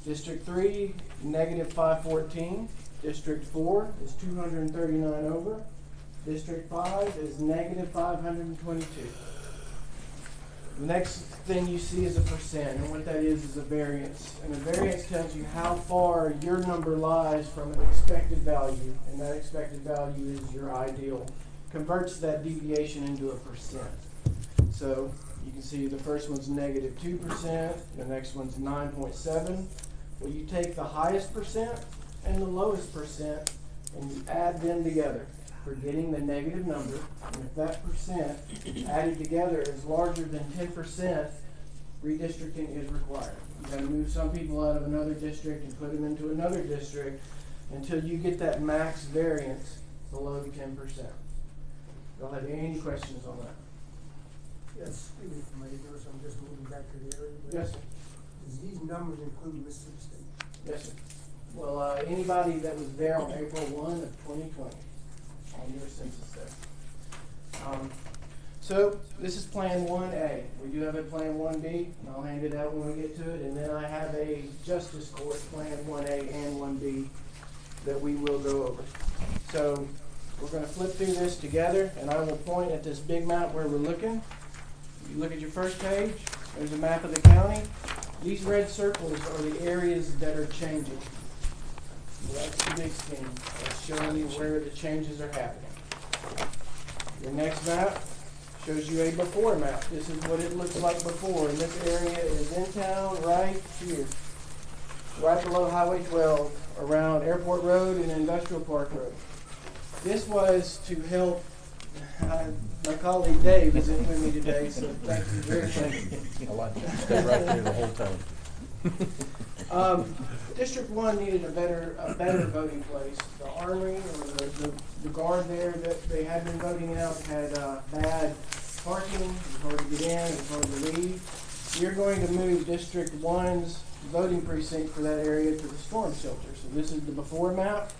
O: District 3, negative 514. District 4 is 239 over. District 5 is negative 522. The next thing you see is a percent, and what that is a variance. And a variance tells you how far your number lies from an expected value, and that expected value is your ideal. Converts that deviation into a percent. So you can see the first one's negative 2%, the next one's 9.7. Well, you take the highest percent and the lowest percent, and you add them together for getting the negative number. And if that percent added together is larger than 10%, redistricting is required. You gotta move some people out of another district and put them into another district until you get that max variance below 10%. Y'all have any questions on that?
P: Yes, excuse me for my ignorance, I'm just moving back to the area. but
O: Yes, sir.
P: Does these numbers include Mississippi State?
O: Yes, sir. Well, anybody that was there on April 1 of 2020 on your census there. So this is Plan 1A. We do have a Plan 1B, and I'll hand it out when we get to it. And then I have a Justice Court Plan 1A and 1B that we will go over. So we're going to flip through this together, and I will point at this big map where we're looking. You look at your first page, there's a map of the county. These red circles are the areas that are changing. So that's the big scheme. That's showing you where the changes are happening. Your next map shows you a before map. This is what it looks like before. And this area is in town right here. Right below Highway 12, around Airport Road and Industrial Park Road. This was to help my colleague Dave is in with me today, so thank you very much.
E: I like that. Stay right there the whole time.
O: District 1 needed a better voting place. The armory or the guard there that they had been voting out had bad parking. It was hard to get in. It was hard to leave. We're going to move District 1's voting precinct for that area to the storm shelter. So this is the before map.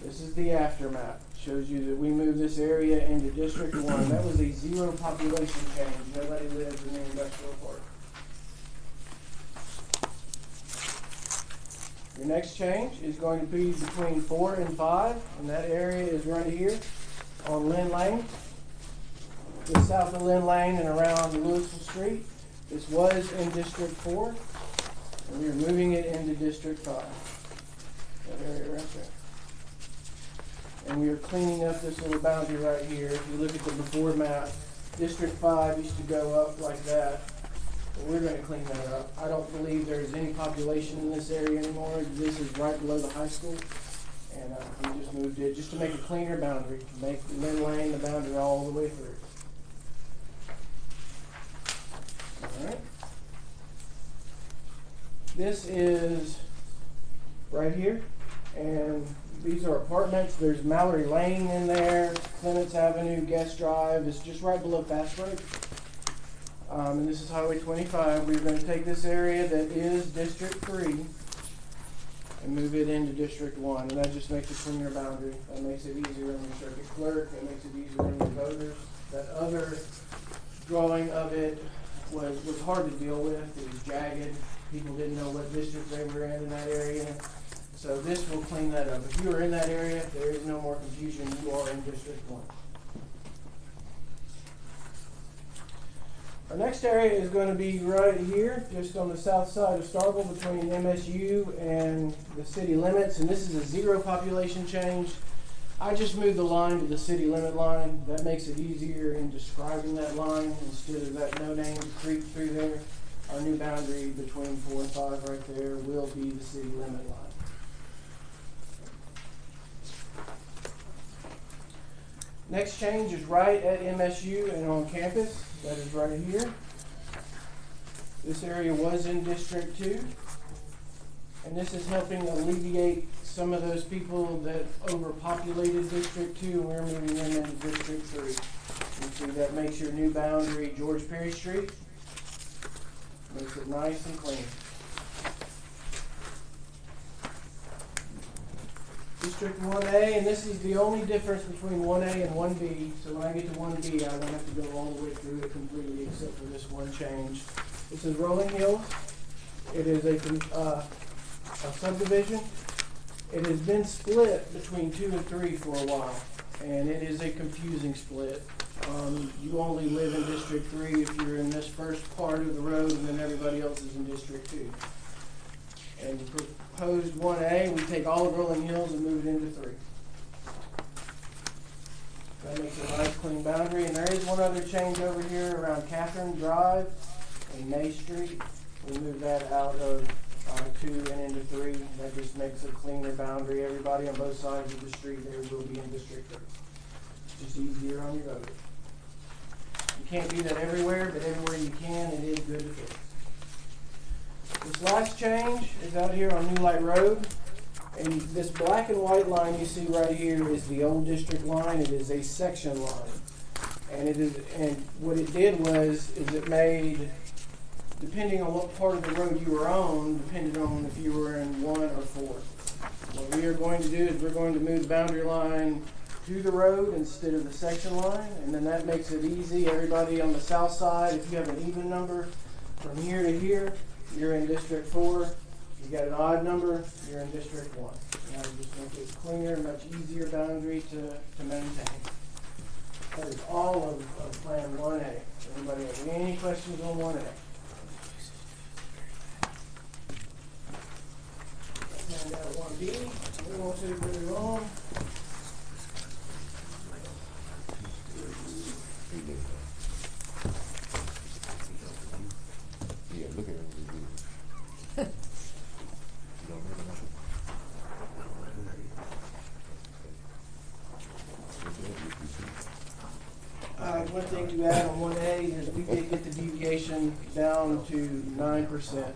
O: This is the after map. Shows you that we moved this area into District 1. That was a zero population change. Nobody lives in the industrial park. Your next change is going to be between 4 and 5, and that area is right here on Lynn Lane. Just south of Lynn Lane and around Louisville Street. This was in District 4, and we are moving it into District 5. That area right there. And we are cleaning up this little boundary right here. If you look at the before map, District 5 used to go up like that. But we're going to clean that up. I don't believe there's any population in this area anymore. This is right below the high school. And we just moved it just to make a cleaner boundary, to make Lynn Lane the boundary all the way through. All right. This is right here. And these are apartments. There's Mallory Lane in there, Clements Avenue, Guest Drive. It's just right below Fast Break. And this is Highway 25. We're going to take this area that is District 3 and move it into District 1. And that just makes a cleaner boundary. That makes it easier on your circuit clerk. That makes it easier on your voters. That other drawing of it was hard to deal with. It was jagged. People didn't know what district they were in that area. So this will clean that up. If you are in that area, there is no more confusion. You are in District 1. Our next area is going to be right here, just on the south side of Starkville between MSU and the city limits. And this is a zero population change. I just moved the line to the city limit line. That makes it easier in describing that line instead of that no-name creek through there. Our new boundary between 4 and 5 right there will be the city limit line. Next change is right at MSU and on campus. That is right here. This area was in District 2. And this is helping alleviate some of those people that overpopulated District 2, and we're moving them into District 3. You see that makes your new boundary George Perry Street. Makes it nice and clean. District 1A, and this is the only difference between 1A and 1B. So when I get to 1B, I don't have to go all the way through it completely except for this one change. This is Rolling Hills. It is a subdivision. It has been split between 2 and 3 for a while, and it is a confusing split. You only live in District 3 if you're in this first part of the road, and then everybody else is in District 2. And proposed 1A, we take all of Rolling Hills and move it into 3. That makes a nice clean boundary, and there is one other change over here around Catherine Drive and May Street. We move that out of 2 and into 3. That just makes a cleaner boundary. Everybody on both sides of the street there will be in District 3. It's just easier on your road. You can't do that everywhere, but everywhere you can, it is good to fix. This last change is out here on New Light Road. And this black and white line you see right here is the old district line. It is a section line. And what it did is it made, depending on what part of the road you were on, depended on if you were in 1 or 4. What we are going to do is we're going to move the boundary line to the road instead of the section line, and then that makes it easy. Everybody on the south side, if you have an even number from here to here, you're in District 4. You got an odd number, you're in District 1. And that just makes it cleaner, much easier boundary to maintain. That is all of Plan 1A. Anybody have any questions on 1A? And 1B, we won't take very long.
H: Yeah, look at it.
O: One thing to add on 1A is we did get the deviation down to 9%.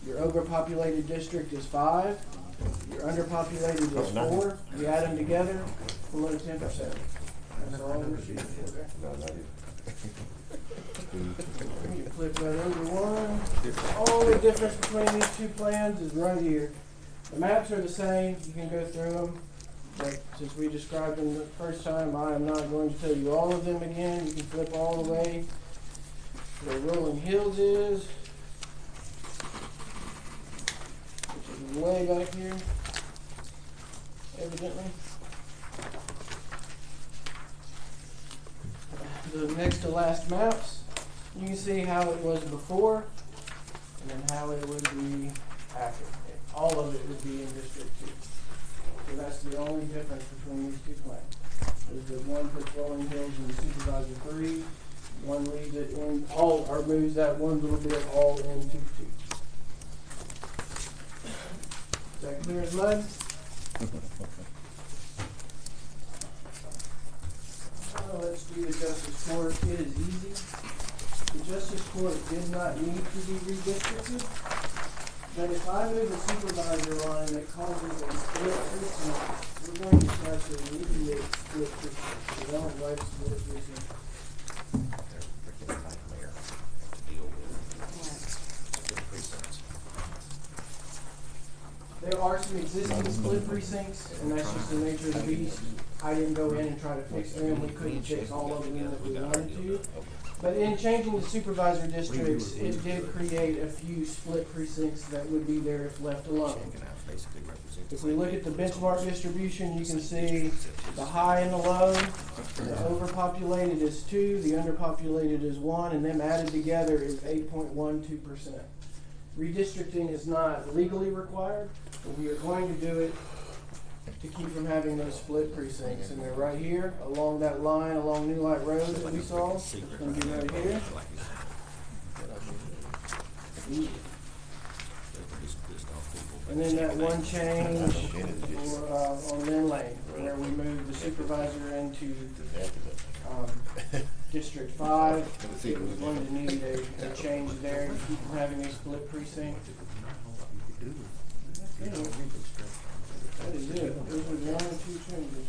O: Your overpopulated district is 5. Your underpopulated is 4. You add them together, below 10%. That's all we're shooting for there. You flip that over one. The only difference between these two plans is right here. The maps are the same. You can go through them. But since we described them the first time, I am not going to tell you all of them again. You can flip all the way where Rolling Hills is, which is way back here, evidently. The next to last maps, you can see how it was before and then how it would be after. All of it would be in District 2. So that's the only difference between these two plans. Is that one puts Rolling Hills in the Supervisor 3, one leaves it in all, or moves that one little bit all into 2. Is that clear as mud? Let's do the Justice Court. It is easy. The Justice Court did not need to be redistricted. But if I move a supervisor line that causes a split precinct, we're going to try to alleviate split precincts. We don't like split precincts. There are some existing split precincts, and that's just the nature of the beast. I didn't go in and try to fix them. We couldn't fix all of them if we wanted to. But in changing the supervisor districts, it did create a few split precincts that would be there if left alone. If we look at the benchmark distribution, you can see the high and the low. The overpopulated is 2, the underpopulated is 1, and them added together is 8.12%. Redistricting is not legally required, but we are going to do it to keep from having those split precincts. And they're right here along that line along New Light Road that we saw. It's going to be right here. And then that one change for, on Lynn Lane, where we moved the supervisor into, District 5. It was going to need a change there to keep from having a split precinct. That is it. Those were 1 or 2 changes.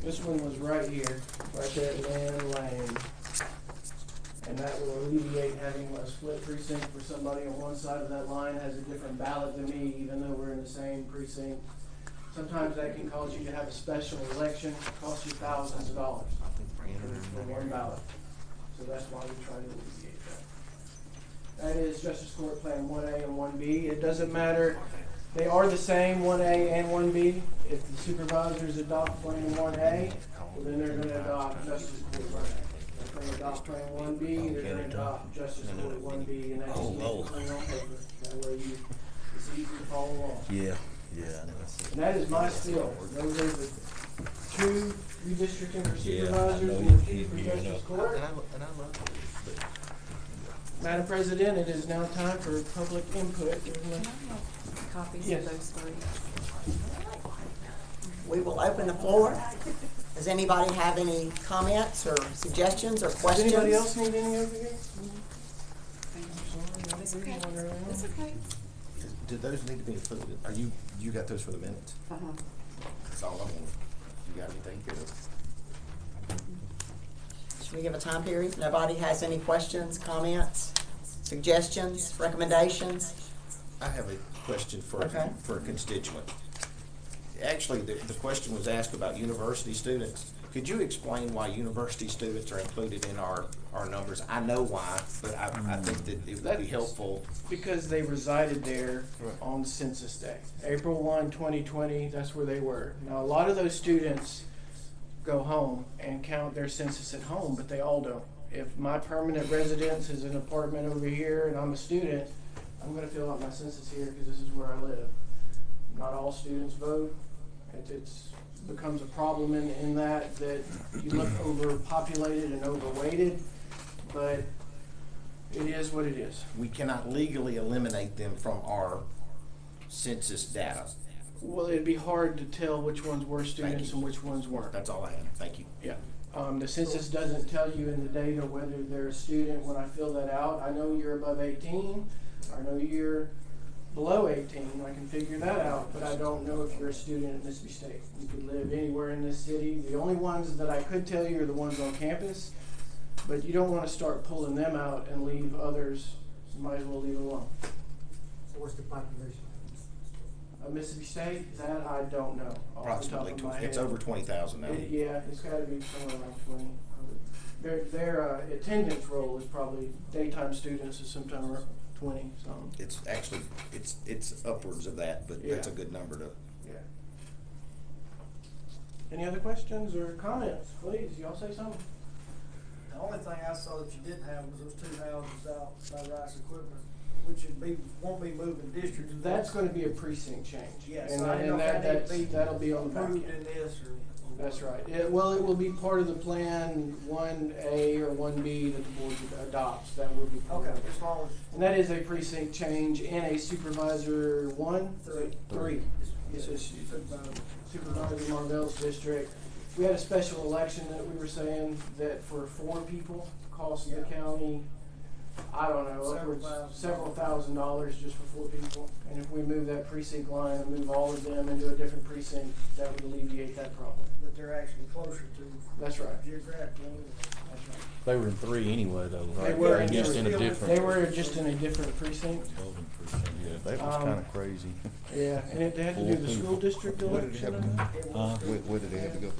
O: This one was right here, right there at Lynn Lane. And that will alleviate having a split precinct for somebody on one side of that line has a different ballot than me, even though we're in the same precinct. Sometimes that can cause you to have a special election, cost you thousands of dollars for one ballot. So that's why we try to alleviate that. That is Justice Court Plan 1A and 1B. It doesn't matter. They are the same, 1A and 1B. If the supervisors adopt Plan 1A, well, then they're going to adopt Justice Court 1A. If they adopt Plan 1B, they're going to adopt Justice Court 1B, and that's just clean on paper. That way it's easy to follow along.
E: Yeah.
O: And that is my spiel. Those are the 2 redistricting for
E: Yeah, I
O: supervisors
E: know
O: and the
E: you
O: 2 for
E: beat me
O: Justice
E: up.
O: Court. Madam President, it is now time for public input.
I: Copies
O: Yes.
I: of those 3.
A: We will open the floor. Does anybody have any comments or suggestions or
O: Does
A: questions?
O: anybody else need any over here?
I: That's okay. That's okay.
F: Do those need to be included? Are you got those for the minutes? That's all I want. You got anything good?
A: Should we give a time period? Nobody has any questions, comments, suggestions, recommendations?
F: I have a question for
A: Okay.
F: a constituent. Actually, the question was asked about university students. Could you explain why university students are included in our numbers? I know why, but I think that it would be helpful.
O: Because they resided there on Census Day. April 1, 2020, that's where they were. Now, a lot of those students go home and count their census at home, but they all don't. If my permanent residence is an apartment over here and I'm a student, I'm going to fill out my census here because this is where I live. Not all students vote. It's becomes a problem in that you look overpopulated and overweighted, but it is what it is.
F: We cannot legally eliminate them from our census data.
O: Well, it'd be hard to tell which ones were students
F: you.
O: and which ones weren't.
F: That's all I have. Thank you.
O: Yeah. The census doesn't tell you in the data whether they're a student when I fill that out. I know you're above 18. I know you're below 18. I can figure that out, but I don't know if you're a student at Mississippi State. You could live anywhere in this city. The only ones that I could tell you are the ones on campus, but you don't want to start pulling them out and leave others. You might as well leave alone.
P: So what's the population?
O: Mississippi State, that I don't know. Off the top
F: Approximately,
O: of my
F: it's
O: head.
F: over 20,000 now.
O: Yeah, it's got to be somewhere around 20. Their attendance roll is probably daytime students is sometime around 20.
F: It's actually it's upwards of that, but that's a good number to.
O: Yeah. Any other questions or comments? Please, y'all say something.
P: The only thing I saw that you didn't have was those 2 houses out by Rice Equipment, which won't be moving districts.
O: That's going to be a precinct change.
P: Yes,
O: and,
P: I didn't know if that needs to be
O: that'll be on the back
P: approved
O: end.
P: in this or.
O: That's right. It will be part of the plan 1A or 1B that the board adopts. That will be part
P: Okay,
O: of it.
P: as long as.
O: And that is a precinct change in a supervisor 1? 3. It's a supervisor Marvell's district. We had a special election that we were saying that for 4 people cost the county, I don't know, upwards several $1,000s just for 4 people. And if we move that precinct line and move all of them into a different precinct, that would alleviate that problem.
P: That they're actually closer to.
O: That's right.
P: Geographically.
O: That's right.
E: They were in 3 anyway, though.
O: They were
E: And just in a different.
O: They were just in a different precinct.
E: Yeah, that was kind of crazy.
O: Yeah, and they had to do the school district
H: Where did they have
O: election.
H: to go? Where did they have to go?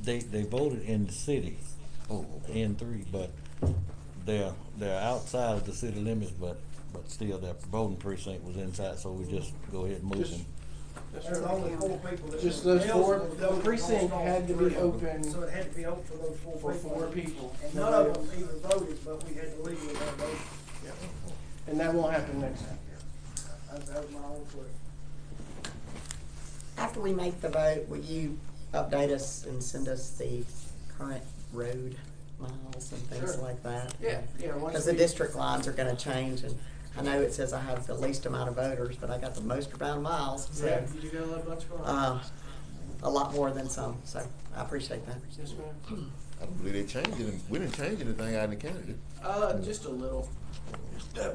E: They voted in the city, in 3, but they're outside of the city limits, but still their voting precinct was inside, so we just go ahead and move them.
P: There's only 4 people that.
O: Just
P: were
O: those 4,
P: eligible to
O: the
P: vote for
O: precinct
P: most
O: had to be
P: 3.
O: open
P: So it had to be open for those 4
O: for
P: people.
O: 4 people.
P: And none of them even voted, but we had to legally have voted.
O: And that won't happen next time.
P: That was my own question.
A: After we make the vote, will you update us and send us the current road miles and things
O: Sure.
A: like that?
O: Yeah. Once
A: Because the
O: we-
A: district lines are gonna change, and I know it says I have the least amount of voters, but I got the most amount of miles, so.
O: Yeah, you got a bunch of fun.
A: A lot more than some, so I appreciate that.
O: Yes, ma'am.
H: I don't believe they changed it. We didn't change anything out in the county.
O: Just a little.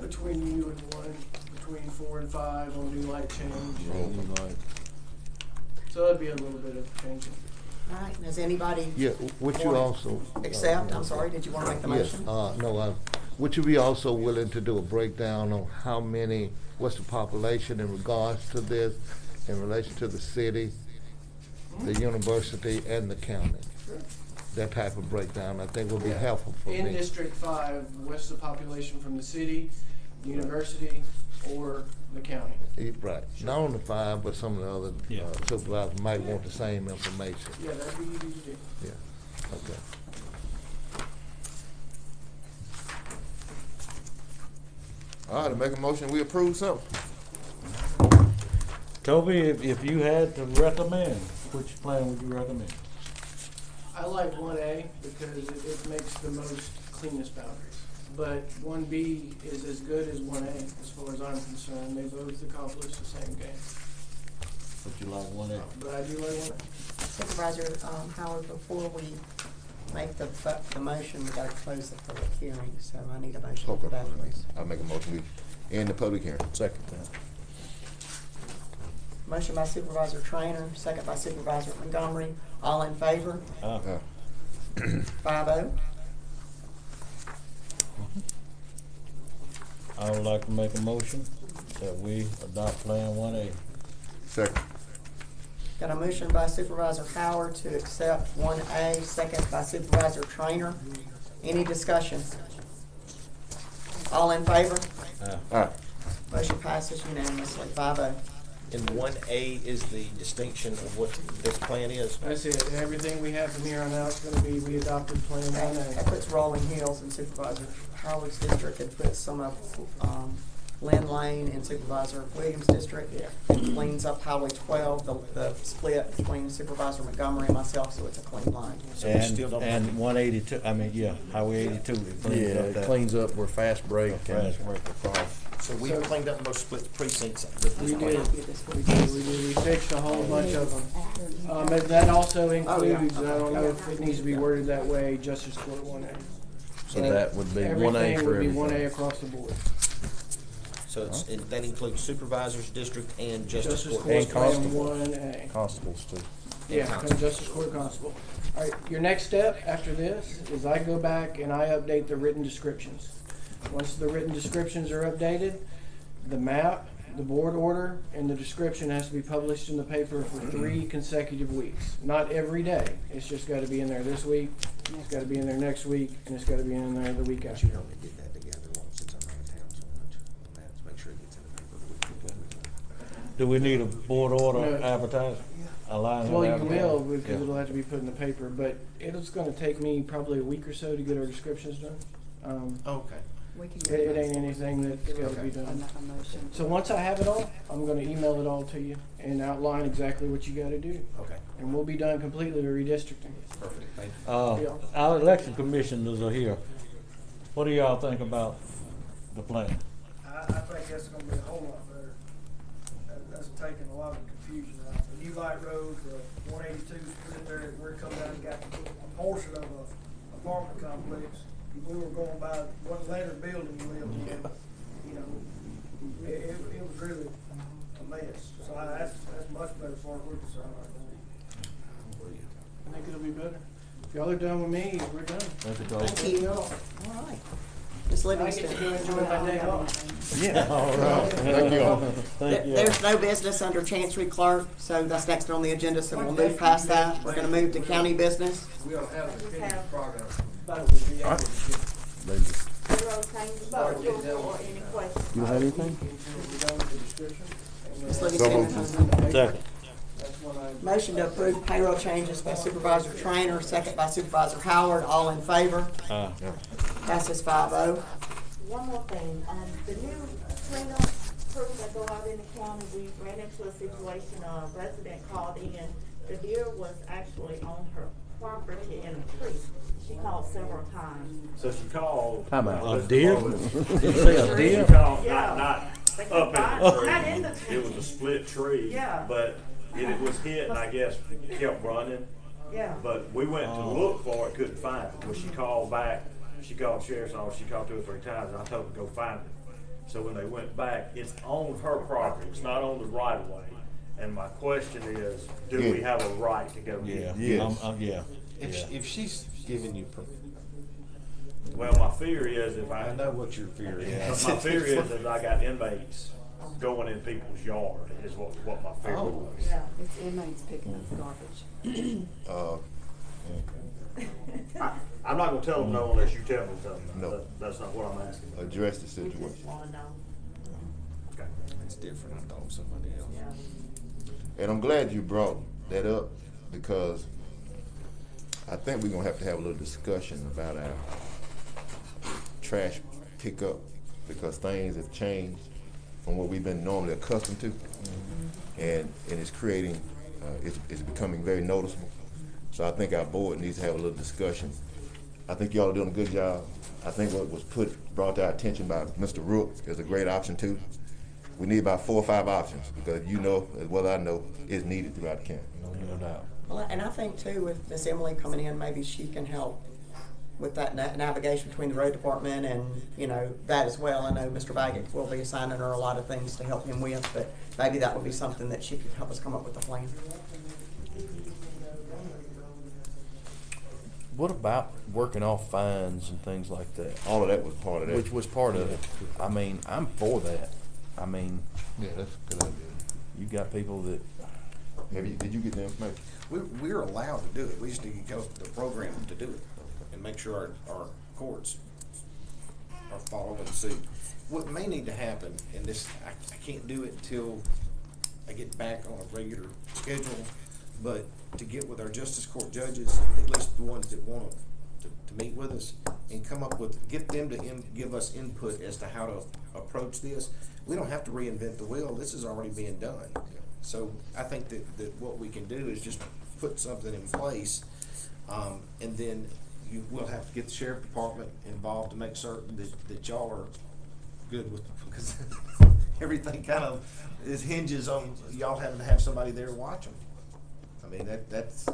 O: Between you and one, between 4 and 5 on new light change. So it'd be a little bit of changing.
A: All right, does anybody?
C: Yeah, would you also?
A: Accept, I'm sorry, did you want to make the
C: Yes,
A: motion?
C: no, would you be also willing to do a breakdown on how many, what's the population in regards to this, in relation to the city, the university, and the county? That type of breakdown, I think would be helpful for me.
O: In District 5, what's the population from the city, university, or the county?
C: Right, not on the 5, but some of the other
E: Yeah.
C: supervisors might want the same information.
O: Yeah, that'd be easy to do.
C: Yeah, okay.
H: All right, to make a motion, we approve something.
E: Toby, if you had to recommend, which plan would you recommend?
O: I like 1A because it makes the most cleanest boundaries. But 1B is as good as 1A as far as I'm concerned. They both accomplish the same game.
E: Would you like one A?
O: But I do like 1A.
A: Supervisor Howard, before we make the motion, we gotta close the public hearing, so I need a motion for that, please.
H: I'll make a motion, we end the public hearing.
B: Second.
A: Motion by Supervisor Trainer, second by Supervisor Montgomery. All in favor? 5-0.
E: I would like to make a motion that we adopt Plan 1A.
H: Second.
A: Got a motion by Supervisor Howard to accept 1A, second by Supervisor Trainer. Any discussion? All in favor?
H: Aye.
A: Motion passes unanimously, 5-0.
F: And 1A is the distinction of what this plan is.
O: That's it. Everything we have from here on out is going to be we adopted Plan
A: That
O: 1A.
A: puts Rolling Hills in Supervisor Howard's district. It puts some of Lynn Lane in Supervisor Williams' district. It cleans up Highway 12, the split between Supervisor Montgomery and myself, so it's a clean line.
F: So we still don't have
E: And 182, Highway 82, it cleans up that.
B: Cleans up where fast break and
E: Fast break across.
F: So we cleaned up most split precincts with
O: We
F: this
O: did.
F: plan.
O: We fixed a whole bunch of them. And that also includes, I don't know if it needs to be worded that way, Justice Court 1A.
B: So that would be 1A
O: Everything
B: for
O: would be
B: everything.
O: 1A across the board.
F: So that includes supervisor's district and justice
O: Justice
F: court.
O: Court Plan
B: constable.
O: 1A.
B: Constables too.
O: Yeah, Justice Court Constable. All right, your next step after this is I go back and I update the written descriptions. Once the written descriptions are updated, the map, the board order, and the description has to be published in the paper for 3 consecutive weeks. Not every day. It's just got to be in there this week, it's got to be in there next week, and it's got to be in there the week after.
F: You only get that together once it's around town so much. Let's make sure it gets in the paper.
E: Do we need a board order
O: No.
E: advertising?
O: Well, you will, because it'll have to be put in the paper, but it's gonna take me probably a week or so to get our descriptions done.
F: Okay.
I: We can
O: It ain't anything that's gotta be done.
I: a motion.
O: So once I have it all, I'm gonna email it all to you and outline exactly what you gotta do.
F: Okay.
O: And we'll be done completely with redistricting.
F: Perfect. Thank you.
E: Our election commissioners are here. What do y'all think about the plan?
P: I think that's gonna be a whole lot better. That's taking a lot of confusion out. The new light road, the 182 split there, where it come down and got a portion of a apartment complex. We were going by what Leonard building we lived in, you know, it was really a mess. So that's much better for what we're concerned right
O: I think it'll be better. If y'all are done with me, we're done.
A: Thank you. All right. Ms.
O: I get
A: Livingston.
O: to go enjoy my day off.
E: Yeah. All right.
H: Thank you all.
E: Thank you.
A: There's no business under Chancery Clerk, so that's next on the agenda, so we'll move past that. We're gonna move to county business.
P: now. We ought to have a continuous progress.
B: You have anything?
A: Ms. Livingston.
E: Second.
A: Motion to approve payroll changes by Supervisor Trainer, second by Supervisor Howard. All in favor? Passes 5-0.
Q: One more thing, the new cleanup crews that go out in the county, we ran into a situation, a resident called in, the deer was actually on her property in a tree. She called several times.
R: So she called.
B: Time out.
E: A deer?
R: Did
E: you say a deer?
R: She called,
Q: Yeah.
R: not
Q: They
R: up
Q: could
R: in
Q: find- not in
R: the
Q: the
R: tree. It was a split tree.
Q: Yeah.
R: But it was hit and I guess kept running.
Q: Yeah.
R: But we went to look for it, couldn't find it. When she called back, she called sheriff's office, she called 2 or 3 times, and I told her to go find it. So when they went back, it's on her property, it's not on the right of way. And my question is, do we have a right to go get
E: Yeah,
R: it?
E: yeah.
F: If she's giving you,
R: Well, my fear is if
F: I know what your fear is.
R: My fear is that I got inmates going in people's yard is what my fear was.
Q: Yeah.
I: It's inmates picking up garbage.
R: I'm not gonna tell them no unless you tell me something.
H: No.
R: That's not what I'm asking.
H: Address the
Q: We just
H: situation.
Q: wanna know.
R: Okay.
F: It's different, I thought somebody else.
Q: Yeah.
H: And I'm glad you brought that up because I think we're gonna have to have a little discussion about our trash pickup because things have changed from what we've been normally accustomed to. And it's creating, it's becoming very noticeable. So I think our board needs to have a little discussion. I think y'all are doing a good job. I think what was brought to our attention by Mr. Rook is a great option too. We need about 4 or 5 options because you know, as well as I know, it's needed throughout the county.
B: No doubt.
A: Well, and I think too, with Miss Emily coming in, maybe she can help with that navigation between the road department and, you know, that as well. I know Mr. Baggett will be assigning her a lot of things to help him with, but maybe that would be something that she could help us come up with a plan.
B: What about working off fines and things like that?
H: All of that was part of that.
B: Which was part of it. I mean, I'm for that. I mean,
H: Yeah, that's a good idea.
B: you got people that,
H: Did you get the information?
F: We're allowed to do it, we just need to go through the program to do it, and make sure our courts are following suit. What may need to happen, and this, I can't do it until I get back on a regular schedule, but to get with our justice court judges, at least the ones that want to meet with us, and come up with, get them to give us input as to how to approach this. We don't have to reinvent the wheel, this is already being done. So I think that what we can do is just put something in place, and then you will have to get the sheriff department involved to make certain that y'all are good with, because everything kind of hinges on y'all having to have somebody there to watch them. I mean, that's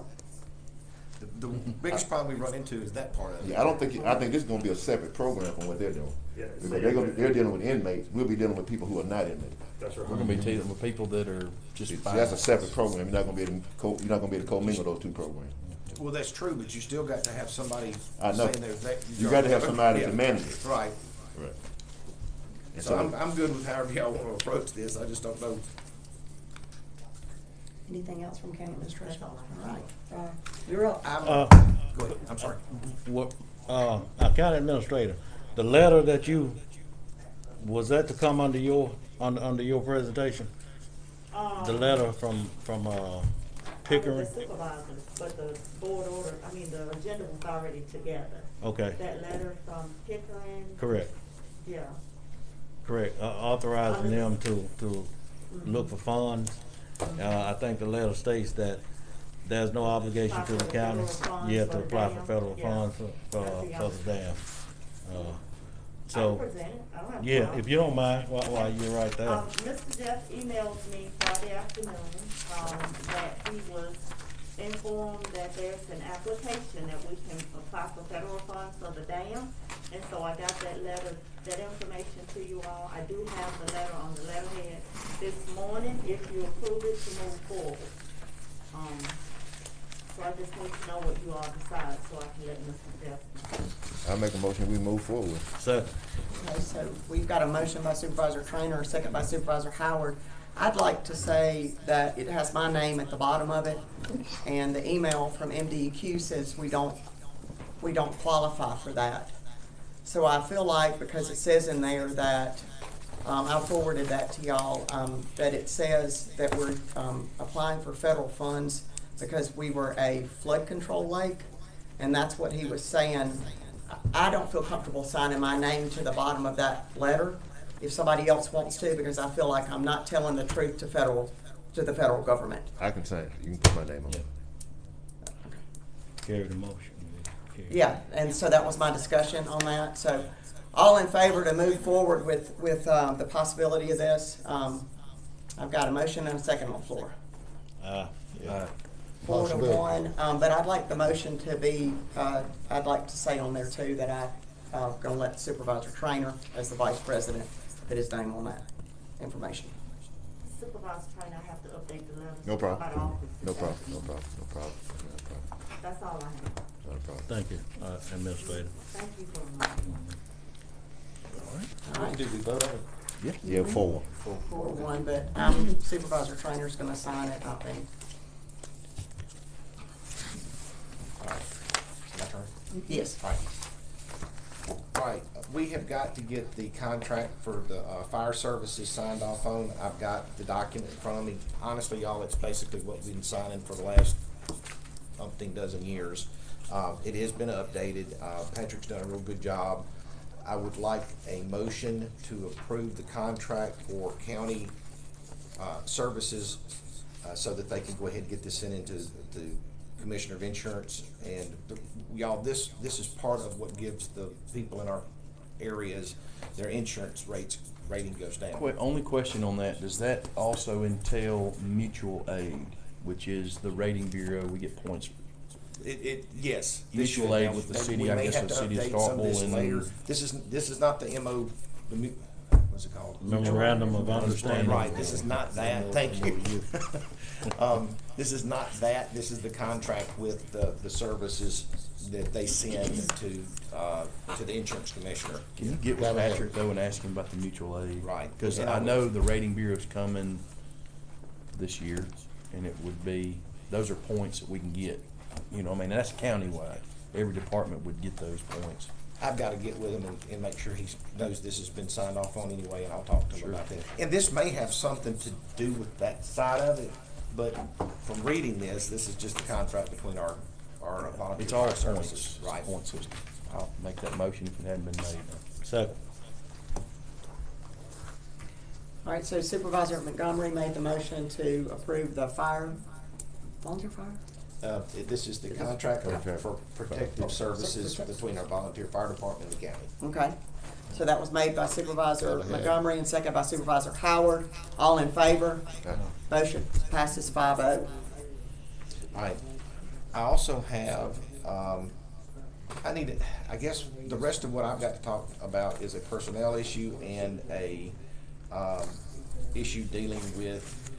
F: the biggest problem we run into is that part of it.
H: Yeah, I think this is gonna be a separate program from what they're doing.
R: Yeah,
H: Because they're dealing with inmates, we'll be dealing with people who are not inmates.
R: That's right.
B: we're gonna be dealing with people that are just
H: See,
B: fine.
H: that's a separate program, you're not gonna be able to commingle those 2 programs.
F: Well, that's true, but you still got to have somebody
H: I know.
F: saying that.
H: You got to have somebody to
F: Yeah.
H: manage it.
F: Right.
H: Right.
F: So I'm good with however y'all want to approach this, I just don't know.
A: Anything else from county administration?
Q: That's all
A: All right, you're up.
F: Go ahead, I'm sorry.
E: What, county administrator, the letter that you, was that to come under your presentation? The letter from Pickering?
Q: The supervisors, but the board order, I mean, the agenda was already together.
E: Okay,
Q: That letter from Pickering.
E: correct,
Q: Yeah.
E: correct. Authorizing them to look for funds. I think the letter states that there's no obligation to the county yet to apply for federal funds for the dam.
Q: I can present it. I don't have a
E: Yeah,
Q: problem.
E: if you don't mind, while you're right there.
Q: Mr. Jeff emailed me Friday afternoon, that he was informed that there's an application that we can apply for federal funds for the dam. And so I got that letter, that information to you all. I do have the letter on the letterhead this morning, if you approve it to move forward. So I just need to know what you all decide, so I can let Mr. Jeff know.
H: I make a motion, we move forward.
E: So,
A: Okay, so we've got a motion by Supervisor Trainer, a second by Supervisor Howard. I'd like to say that it has my name at the bottom of it, and the email from MDEQ says we don't qualify for that. So I feel like, because it says in there that, I forwarded that to y'all, that it says that we're applying for federal funds because we were a flood control lake, and that's what he was saying. I don't feel comfortable signing my name to the bottom of that letter if somebody else wants to, because I feel like I'm not telling the truth to the federal government.
H: I can sign it, you can put my name on it.
E: carry the motion.
A: Yeah, and so that was my discussion on that. So all in favor to move forward with the possibility of this? I've got a motion and a second on the floor.
E: Yeah.
A: 4 to
C: Possibility.
A: 1, but I'd like the motion to be, I'd like to say on there too that I'm gonna let Supervisor Trainer, as the vice president, put his name on that information.
Q: Supervisor Trainer, I have to update the letter.
H: No problem.
Q: By the office.
H: No problem, no problem, no problem, no problem,
Q: That's all I have.
H: not a problem.
E: Thank you, Administrator.
Q: Thank you for reminding me.
A: All right.
F: Did we vote on it?
H: Yeah, 4.
A: 4 to 1, but Supervisor Trainer's gonna sign it, I think.
F: All right. My turn?
A: Yes.
F: All right. All right, we have got to get the contract for the fire services signed off on. I've got the document in front of me. Honestly, y'all, it's basically what we've been signing for the last umpteen dozen years. It has been updated. Patrick's done a real good job. I would like a motion to approve the contract for county services so that they can go ahead and get this sent into the Commissioner of Insurance. And y'all, this is part of what gives the people in our areas their insurance rating goes down.
B: Only question on that, does that also entail mutual aid, which is the rating bureau, we get points?
F: Yes. this
B: Mutual
F: should-
B: aid
F: now,
B: with the
F: we
B: city,
F: may
B: I guess
F: have
B: the
F: to
B: city of
F: update some of this
B: Starkville
F: later.
B: and.
F: This is not the what's it called?
E: Memorandum of Understanding.
F: Right, this is not that, thank you. This is not that, this is the contract with the services that they send to the insurance commissioner.
B: Can you get with Patrick though and ask him about the mutual aid?
F: Right.
B: Cause
F: And
B: I
F: I
B: know
F: will.
B: the rating bureau's coming this year, and it would be, those are points that we can get. You know, I mean, that's countywide. Every department would get those points.
F: I've got to get with him and make sure he knows this has been signed off on anyway, and I'll talk to him about that. And this may have something to do with that side of it, but from reading this is just a contract between our volunteer
B: It's all
F: fire services.
B: points,
F: Right.
B: point system. I'll make that motion if it hadn't been made.
E: Second.
A: All right, so Supervisor Montgomery made the motion to approve the volunteer fire?
F: This is the contract for protective services between our volunteer fire department and the county.
A: Okay, so that was made by Supervisor Montgomery and second by Supervisor Howard. All in favor? Motion passes 5-0.
F: All right. I also have, I guess the rest of what I've got to talk about is a personnel issue and a issue dealing with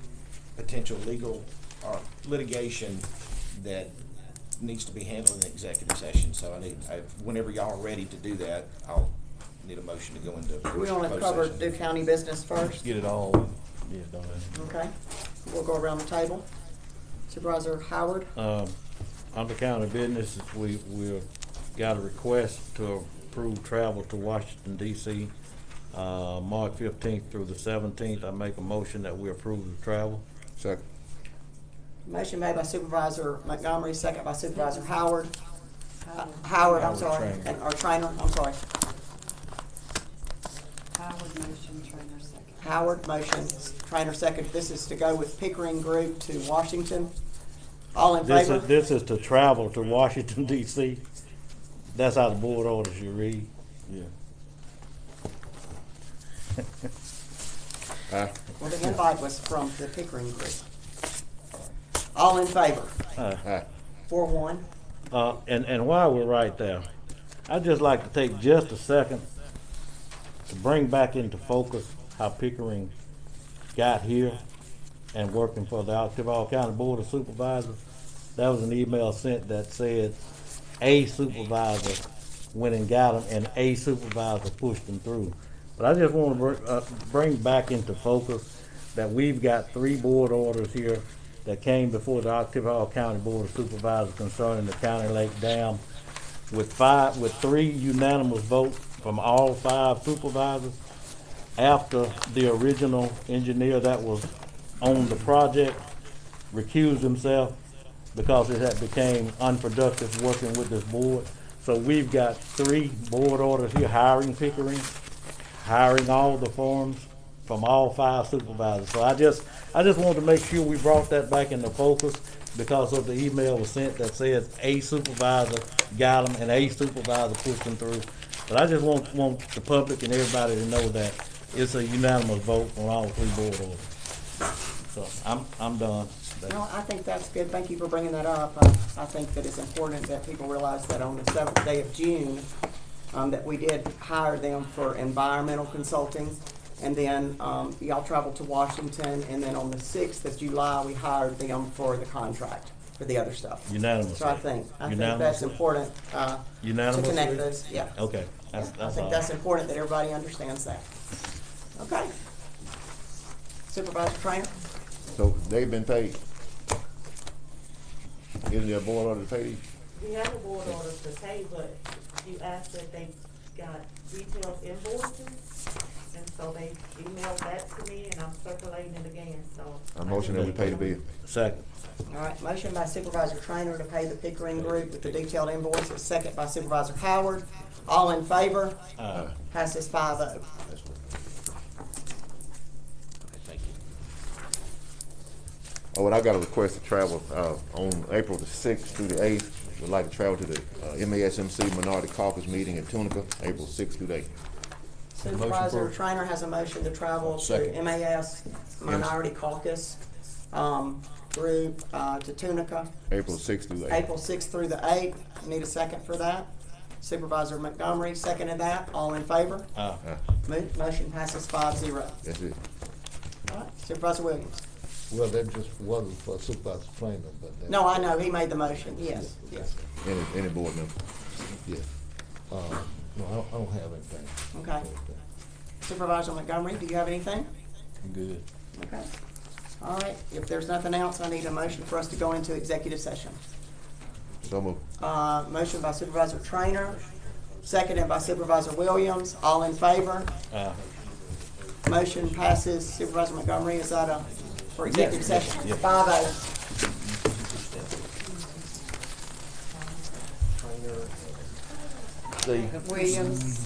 F: potential legal or litigation that needs to be handled in executive session. So whenever y'all are ready to do that, I'll need a motion to go into
A: Do we want to
F: closed
A: cover,
F: session.
A: do county business first?
B: Get it all, yeah, done.
A: Okay, we'll go around the table. Supervisor Howard?
E: Under county business, we've got a request to approve travel to Washington DC, March 15th through the 17th. I make a motion that we approve the travel.
H: Second.
A: Motion made by Supervisor Montgomery, second by Supervisor Howard. Howard, I'm sorry,
B: Trainer.
A: or Trainer, I'm sorry.
I: Howard motion, Trainer second.
A: Howard, motion, Trainer second. This is to go with Pickering Group to Washington. All in favor?
E: This is to travel to Washington DC. That's how the board orders you read.
B: Yeah.
A: Well, the invite was from the Pickering Group. All in favor? 4-1.
E: And while we're right there, I'd just like to take just a second to bring back into focus how Pickering got here and working for the Occidental County Board of Supervisors. That was an email sent that said a supervisor went and got them and a supervisor pushed them through. But I just want to bring back into focus that we've got 3 board orders here that came before the Occidental County Board of Supervisors concerning the County Lake Dam with 3 unanimous votes from all 5 supervisors after the original engineer that was on the project recused himself because it had became unproductive working with this board. So we've got 3 board orders here hiring Pickering, hiring all the forms from all 5 supervisors. So I just wanted to make sure we brought that back into focus because of the email was sent that says a supervisor got them and a supervisor pushed them through. But I just want the public and everybody to know that it's a unanimous vote on all 3 board orders. So I'm done.
A: No, I think that's good. Thank you for bringing that up. I think that it's important that people realize that on the 7th day of June, that we did hire them for environmental consulting. And then y'all traveled to Washington, and then on the 6th of July, we hired them for the contract for the other stuff.
E: Unanimously.
A: So I think that's
E: Unanimously.
A: important to
E: Unanimously?
A: connect those. Yeah.
E: Okay.
A: I
E: That's
A: think
E: all.
A: that's important that everybody understands that. Okay. Supervisor Trainer?
H: So they've been paid. Isn't there a board order to pay these?
Q: We have a board order to pay, but you asked if they got detailed invoices, and so they emailed that to me, and I'm circulating it again, so.
H: I motion that we pay the bill.
E: Second.
A: All right, motion by Supervisor Trainer to pay the Pickering Group with the detailed invoices, second by Supervisor Howard. All in favor?
E: Aye.
A: Passes 5-0.
H: Oh, and I got a request to travel, on April the 6th through the 8th. Would like to travel to the, MASMC Minority Caucus meeting in Tunica, April 6th through the 8th.
A: Supervisor Trainer has a motion to travel to
H: Second.
A: MAS Minority Caucus group to Tunica,
H: April 6th through the 8th.
A: April 6th through the 8th. Need a second for that. Supervisor Montgomery seconded that. All in favor?
E: Aye.
A: Motion passes 5-0.
H: That's it.
A: All right, Supervisor Williams.
C: Well, that just wasn't for Supervisor Trainer, but that.
A: No, I know, he made the motion, yes, yes.
H: Any board member.
C: Yeah. No, I don't have anything.
A: Okay. Supervisor Montgomery, do you have anything?
B: I'm good.
A: Okay. All right, if there's nothing else, I need a motion for us to go into executive session.
H: So moved.
A: Motion by Supervisor Trainer, seconded by Supervisor Williams. All in favor?
E: Aye.
A: Motion passes. Supervisor Montgomery, is that for executive
E: Yes,
A: session?
E: yes.
A: 5-0.
B: See?
A: Williams.